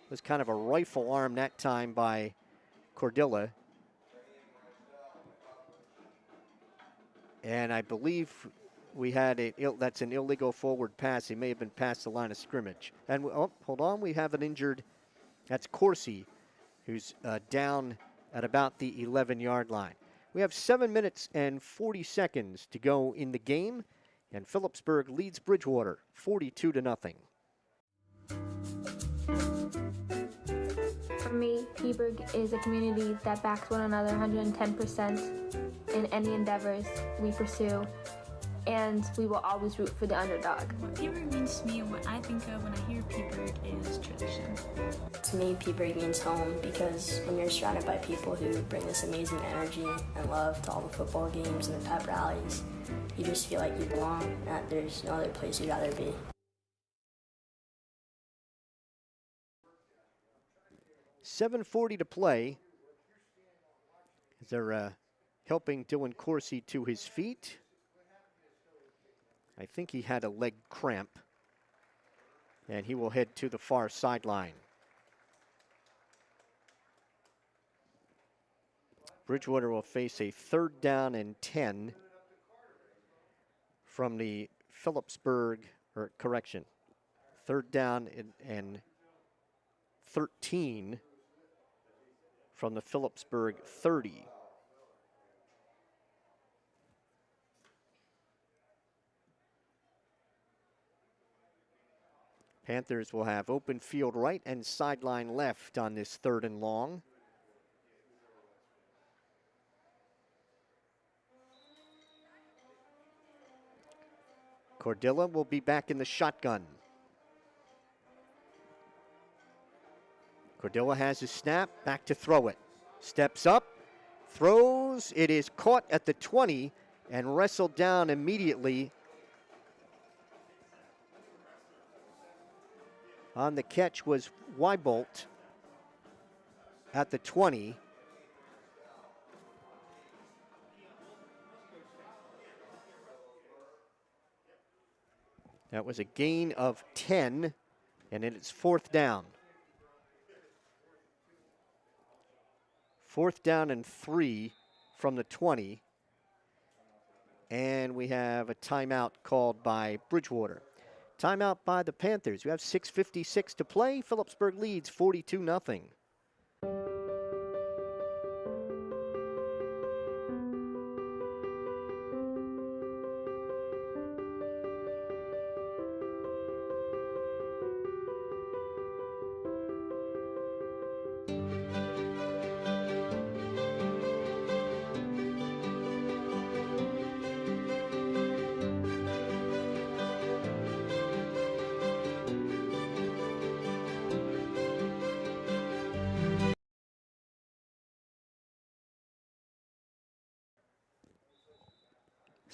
It was kind of a rifle arm that time by Cordilla. And I believe we had that's an illegal forward pass. He may have been past the line of scrimmage. And, hold on, we have an injured, that's Coursey, who's down at about the 11-yard line. We have 7 minutes and 40 seconds to go in the game, and Phillipsburg leads Bridgewater 42-0. For me, Peaburg is a community that backs one another 110% in any endeavors we pursue, and we will always root for the underdog. What Peaburg means to me and what I think of when I hear Peaburg is tradition. To me, Peaburg means home because when you're surrounded by people who bring this amazing energy and love to all the football games and the pep rallies, you just feel like you belong, and that there's no other place you'd rather be. 7:40 to play. As they're helping Dylan Coursey to his feet. I think he had a leg cramp. And he will head to the far sideline. Bridgewater will face a 3rd down and 10 from the Phillipsburg, or correction, 3rd down and 13 from the Phillipsburg 30. Panthers will have open field right and sideline left on this 3rd and long. Cordilla will be back in the shotgun. Cordilla has his snap, back to throw it. Steps up, throws, it is caught at the 20 and wrestled down immediately. On the catch was Weibolt at the 20. That was a gain of 10, and it's 4th down. 4th down and 3 from the 20. And we have a timeout called by Bridgewater. Timeout by the Panthers. We have 6:56 to play. Phillipsburg leads 42-0.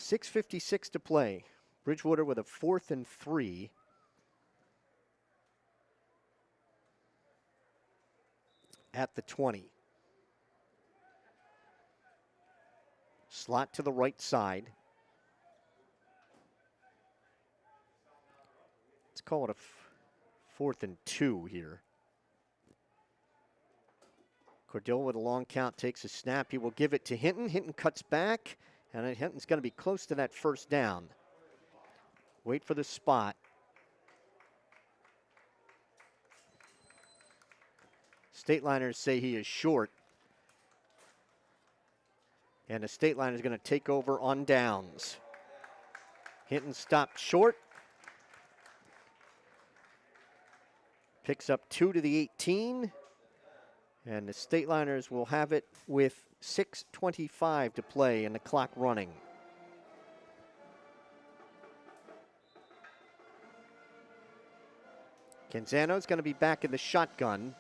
.56 to play. Bridgewater with a 4th and 3. At the 20. Slot to the right side. Let's call it a 4th and 2 here. Cordilla with a long count takes a snap. He will give it to Hinton. Hinton cuts back. And Hinton's going to be close to that 1st down. Wait for the spot. Stateliners say he is short. And the Stateliner is going to take over on downs. Hinton stopped short. Picks up 2 to the 18. And the Stateliners will have it with 6:25 to play and the clock running. Canzano's going to be back in the shotgun.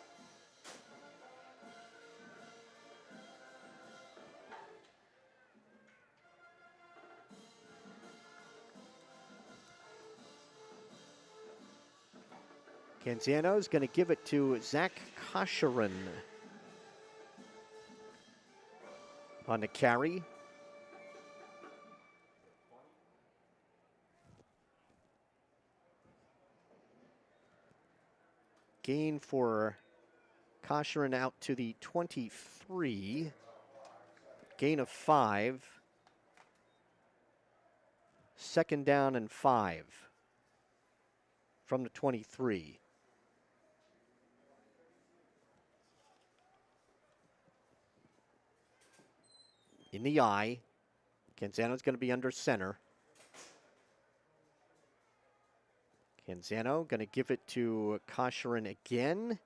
Canzano's going to give it to Zach Kosherin on the carry. Gain for Kosherin out to the 23. Gain of 5. 2nd down and 5 from the 23. In the eye. Canzano's going to be under center. Canzano going to give it to Kosherin again.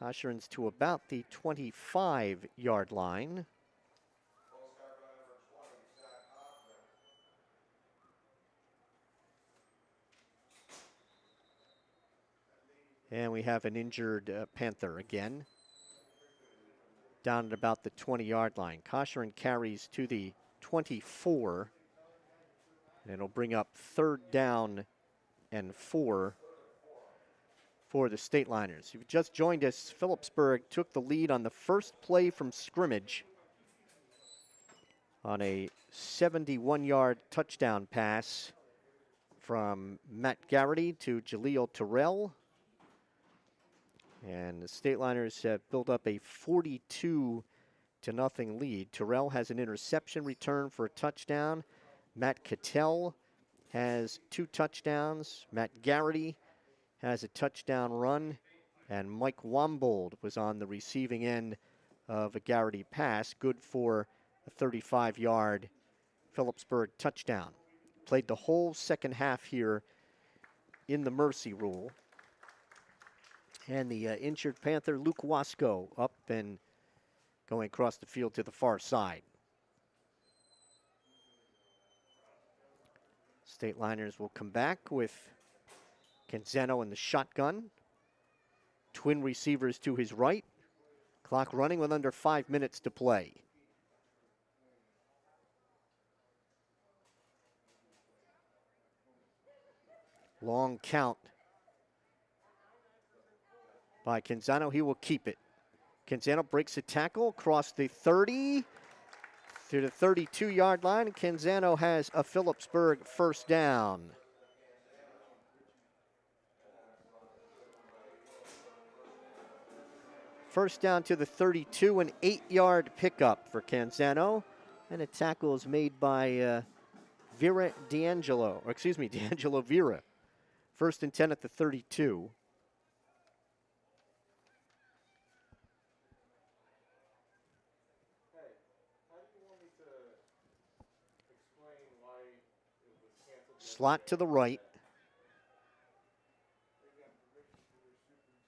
Kosherin's to about the 25-yard line. And we have an injured Panther again. Down at about the 20-yard line. Kosherin carries to the 24. And it'll bring up 3rd down and 4 for the Stateliners. If you've just joined us, Phillipsburg took the lead on the first play from scrimmage on a 71-yard touchdown pass from Matt Garrity to Jaleel Terrell. And the Stateliners have built up a 42-0 lead. Terrell has an interception return for a touchdown. Matt Cattell has 2 touchdowns. Matt Garrity has a touchdown run. And Mike Wombold was on the receiving end of a Garrity pass, good for a 35-yard Phillipsburg touchdown. Played the whole second half here in the Mercy Rule. And the injured Panther, Luke Wasco, up and going across the field to the far side. Stateliners will come back with Canzano in the shotgun. Twin receivers to his right. Clock running with under 5 minutes to play. Long count by Canzano. He will keep it. Canzano breaks a tackle across the 30 to the 32-yard line, and Canzano has a Phillipsburg first down. First down to the 32, an 8-yard pickup for Canzano, and a tackle is made by D'Angelo Vera. First and 10 at the 32. Slot to the right.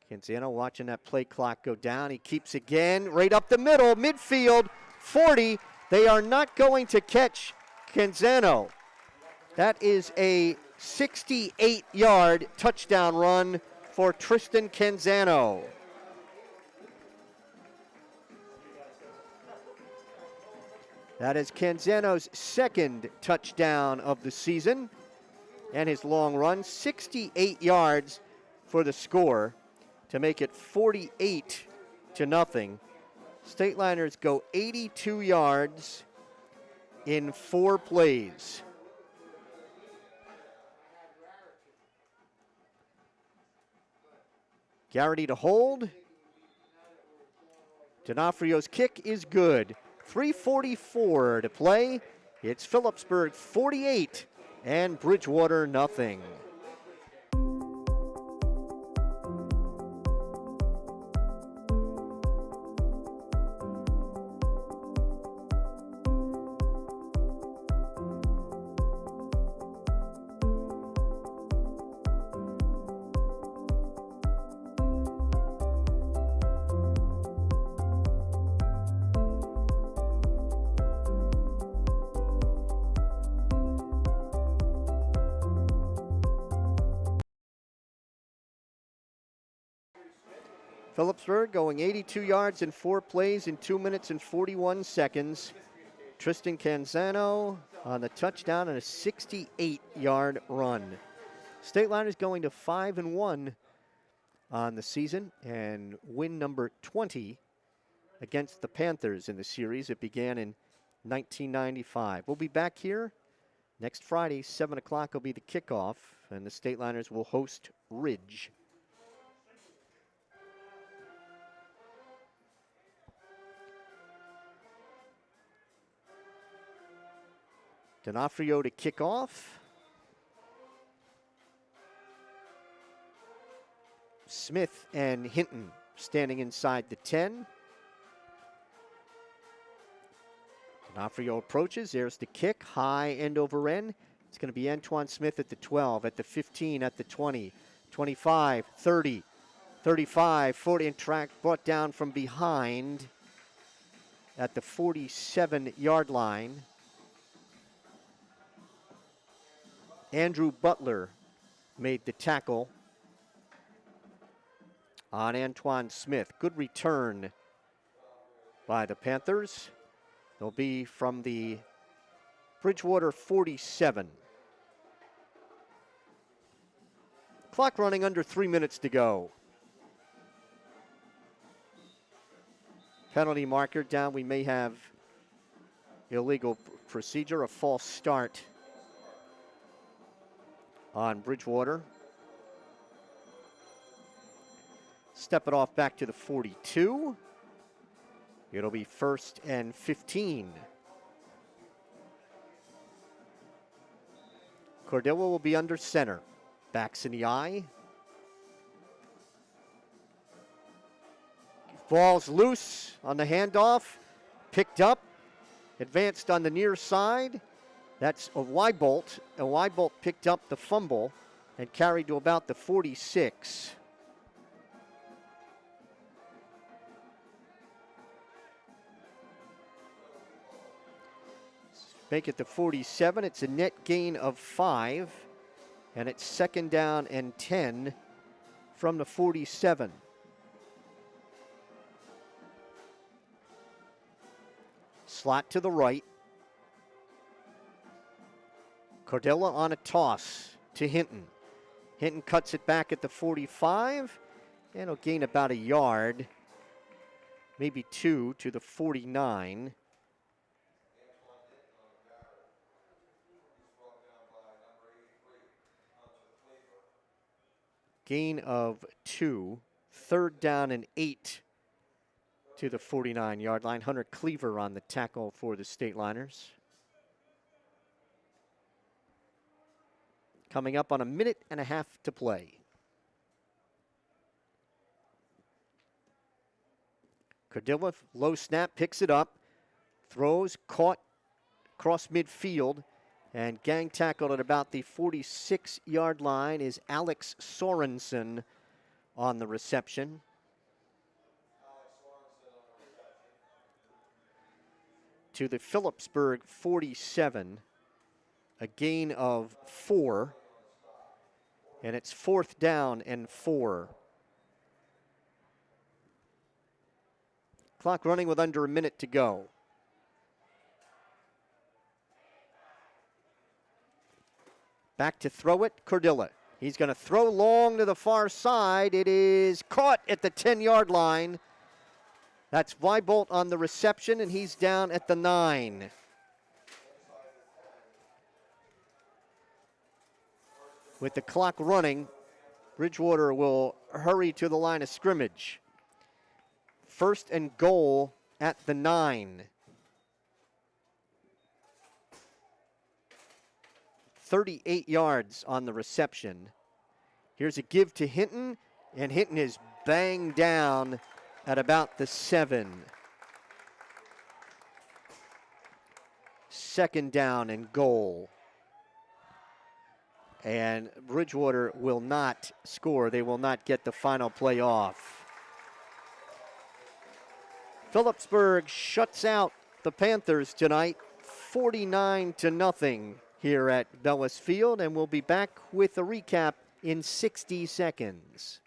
Canzano watching that play clock go down. He keeps again, right up the middle, midfield, 40. They are not going to catch Canzano. That is a 68-yard touchdown run for Tristan Canzano. That is Canzano's second touchdown of the season. And his long run, 68 yards for the score to make it 48-0. Stateliners go 82 yards in 4 plays. Garrity to hold. D'Onofrio's kick is good. 3:44 to play. It's Phillipsburg 48 and Bridgewater nothing. Phillipsburg going 82 yards in 4 plays in 2 minutes and 41 seconds. Tristan Canzano on the touchdown and a 68-yard run. Stateliners going to 5-1 on the season and win number 20 against the Panthers in the series. It began in 1995. We'll be back here next Friday, 7 o'clock will be the kickoff, and the Stateliners will host Ridge. D'Onofrio to kick off. Smith and Hinton standing inside the 10. D'Onofrio approaches. There's the kick. High end over end. It's going to be Antoine Smith at the 12, at the 15, at the 20, 25, 30, 35, 40, and track brought down from behind at the 47-yard line. Andrew Butler made the tackle on Antoine Smith. Good return by the Panthers. They'll be from the Bridgewater 47. Clock running under 3 minutes to go. Penalty marker down. We may have illegal procedure, a false start on Bridgewater. Step it off back to the 42. It'll be 1st and 15. Cordilla will be under center. Backs in the eye. Ball's loose on the handoff. Picked up. Advanced on the near side. That's a Weibolt. And Weibolt picked up the fumble and carried to about the 46. make it the 47. It's a net gain of 5, and it's 2nd down and 10 from the 47. Slot to the right. Cordilla on a toss to Hinton. Hinton cuts it back at the 45, and he'll gain about a yard, maybe 2 to the 49. Gain of 2, 3rd down and 8 to the 49-yard line. Hunter Cleaver on the tackle for the Stateliners. Coming up on a minute and a half to play. Cordilla, low snap, picks it up, throws, caught across midfield, and gang tackled at about the 46-yard line is Alex Sorensen on the reception. To the Phillipsburg 47, a gain of 4, and it's 4th down and 4. Clock running with under a minute to go. Back to throw it, Cordilla. He's going to throw long to the far side. It is caught at the 10-yard line. That's Weibolt on the reception, and he's down at the 9. With the clock running, Bridgewater will hurry to the line of scrimmage. 1st and goal at the 9. 38 yards on the reception. Here's a give to Hinton, and Hinton is banged down at about the 7. 2nd down and goal. And Bridgewater will not score. They will not get the final play off. Phillipsburg shuts out the Panthers tonight, 49-0 here at Bellis Field, and we'll be back with a recap in 60 seconds.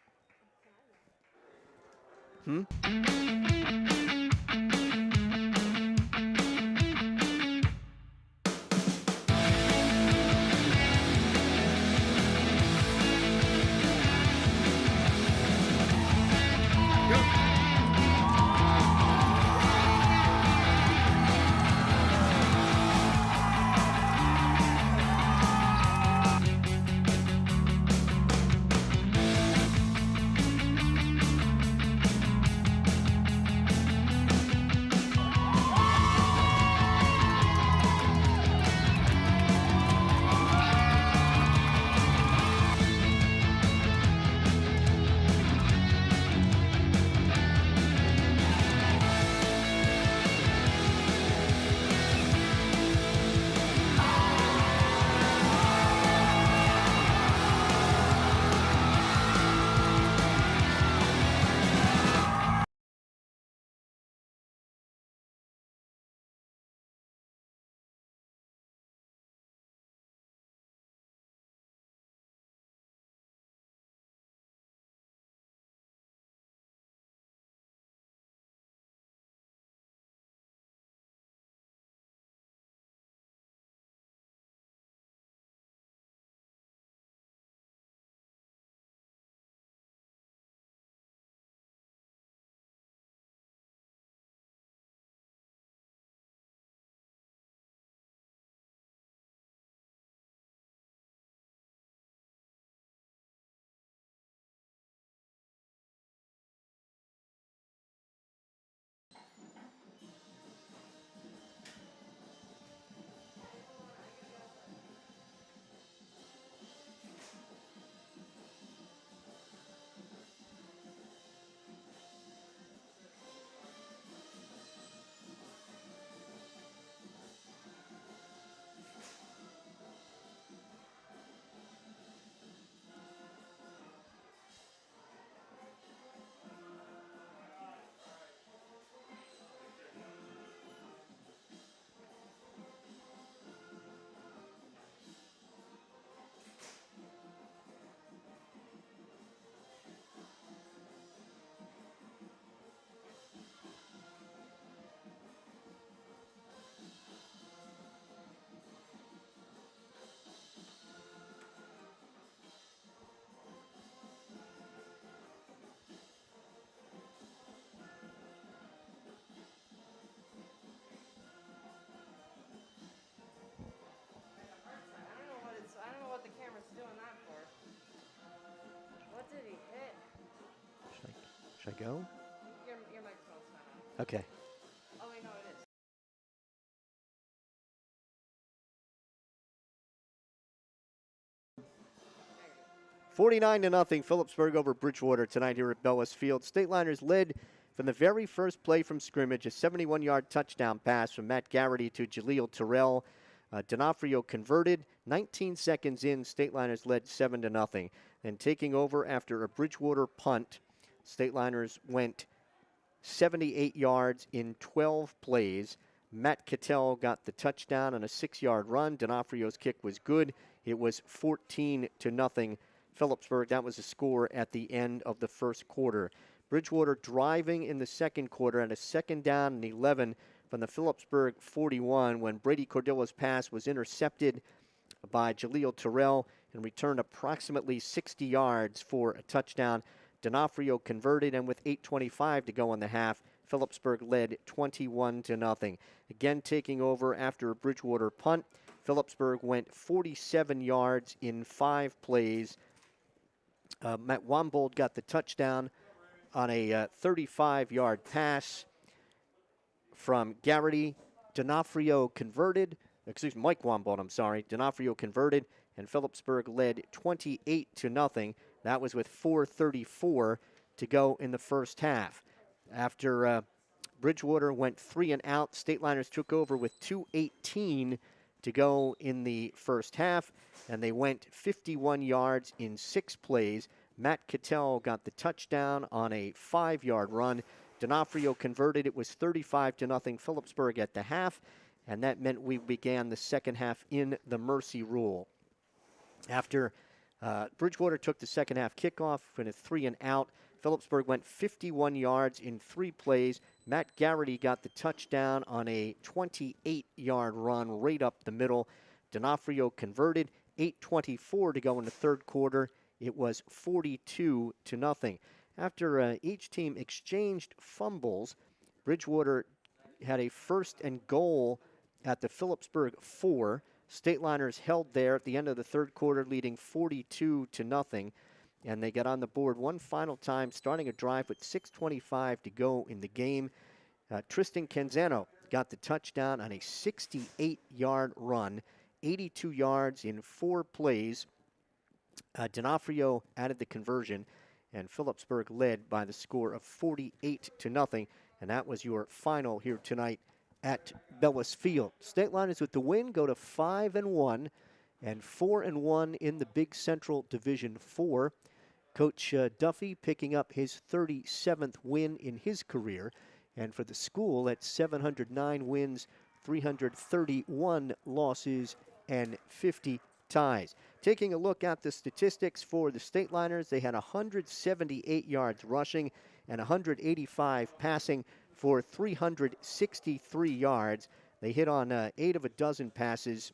Should I go? Your microphone's not on. Okay. Oh, wait, no, it is. 49-0, Phillipsburg over Bridgewater tonight here at Bellis Field. Stateliners led from the very first play from scrimmage, a 71-yard touchdown pass from Matt Garrity to Jaleel Terrell. D'Onofrio converted. 19 seconds in, Stateliners led 7-0. Then taking over after a Bridgewater punt, Stateliners went 78 yards in 12 plays. Matt Cattell got the touchdown on a 6-yard run. D'Onofrio's kick was good. It was 14-0 Phillipsburg. That was the score at the end of the first quarter. Bridgewater driving in the second quarter at a 2nd down and 11 from the Phillipsburg 41 when Brady Cordilla's pass was intercepted by Jaleel Terrell and returned approximately 60 yards for a touchdown. D'Onofrio converted, and with 8:25 to go in the half, Phillipsburg led 21-0. Again, taking over after a Bridgewater punt, Phillipsburg went 47 yards in 5 plays. Matt Wambold got the touchdown on a 35-yard pass from Garrity. D'Onofrio converted. Mike Wambold, I'm sorry. D'Onofrio converted, and Phillipsburg led 28-0. That was with 4:34 to go in the first half. After Bridgewater went 3 and out, Stateliners took over with 2:18 to go in the first half, and they went 51 yards in 6 plays. Matt Cattell got the touchdown on a 5-yard run. D'Onofrio converted. It was 35-0 Phillipsburg at the half, and that meant we began the second half in the mercy rule. After Bridgewater took the second half kickoff in a 3 and out, Phillipsburg went 51 yards in 3 plays. Matt Garrity got the touchdown on a 28-yard run right up the middle. D'Onofrio converted. 8:24 to go in the third quarter. It was 42-0. After each team exchanged fumbles, Bridgewater had a 1st and goal at the Phillipsburg 4. Stateliners held there at the end of the third quarter, leading 42-0. And they got on the board one final time, starting a drive with 6:25 to go in the game. Tristan Canzano got the touchdown on a 68-yard run, 82 yards in 4 plays. D'Onofrio added the conversion, and Phillipsburg led by the score of 48-0. And that was your final here tonight at Bellis Field. Stateliners with the win go to 5-1 and 4-1 in the Big Central Division 4. Coach Duffy picking up his 37th win in his career. And for the school, that's 709 wins, 331 losses, and 50 ties. Taking a look at the statistics for the Stateliners, they had 178 yards rushing and 185 passing for 363 yards. They hit on 8 of a dozen passes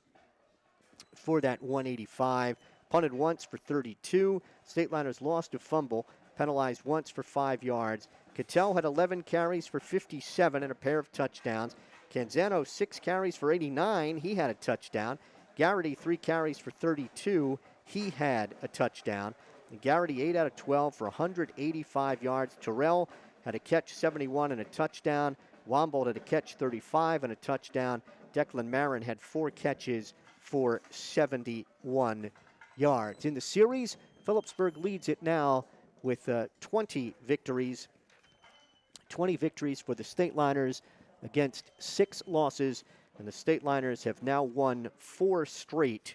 for that 185. Punted once for 32. Stateliners lost a fumble, penalized once for 5 yards. Cattell had 11 carries for 57 and a pair of touchdowns. Canzano, 6 carries for 89. He had a touchdown. Garrity, 3 carries for 32. He had a touchdown. And Garrity, 8 out of 12 for 185 yards. Terrell had a catch, 71, and a touchdown. Wambold had a catch, 35, and a touchdown. Declan Marin had 4 catches for 71 yards. In the series, Phillipsburg leads it now with 20 victories. 20 victories for the Stateliners against 6 losses, and the Stateliners have now won 4 straight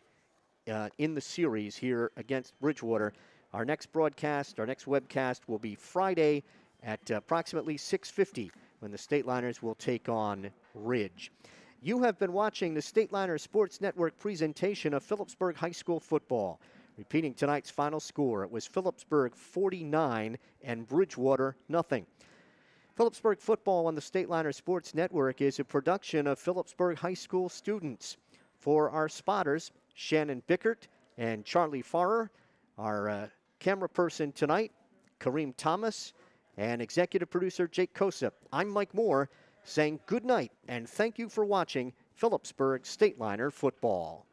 in the series here against Bridgewater. Our next broadcast, our next webcast will be Friday at approximately 6:50 when the Stateliners will take on Ridge. You have been watching the Stateliner Sports Network presentation of Phillipsburg High School football. Repeating tonight's final score, it was Phillipsburg 49 and Bridgewater nothing. Phillipsburg football on the Stateliner Sports Network is a production of Phillipsburg High School students. For our spotters, Shannon Bickert and Charlie Farrer, our camera person tonight, Kareem Thomas, and executive producer Jake Kosa. I'm Mike Moore, saying good night and thank you for watching Phillipsburg Stateliner football.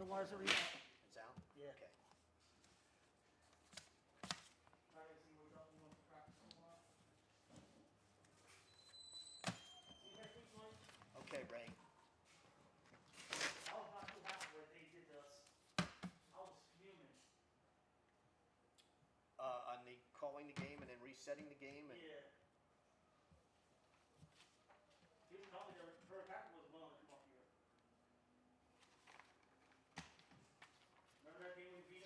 Otherwise, it'll be out. It's out? Yeah. Okay. Okay, Ray. I was not too happy when they did this. I was fuming. On the calling the game and then resetting the game? And Yeah.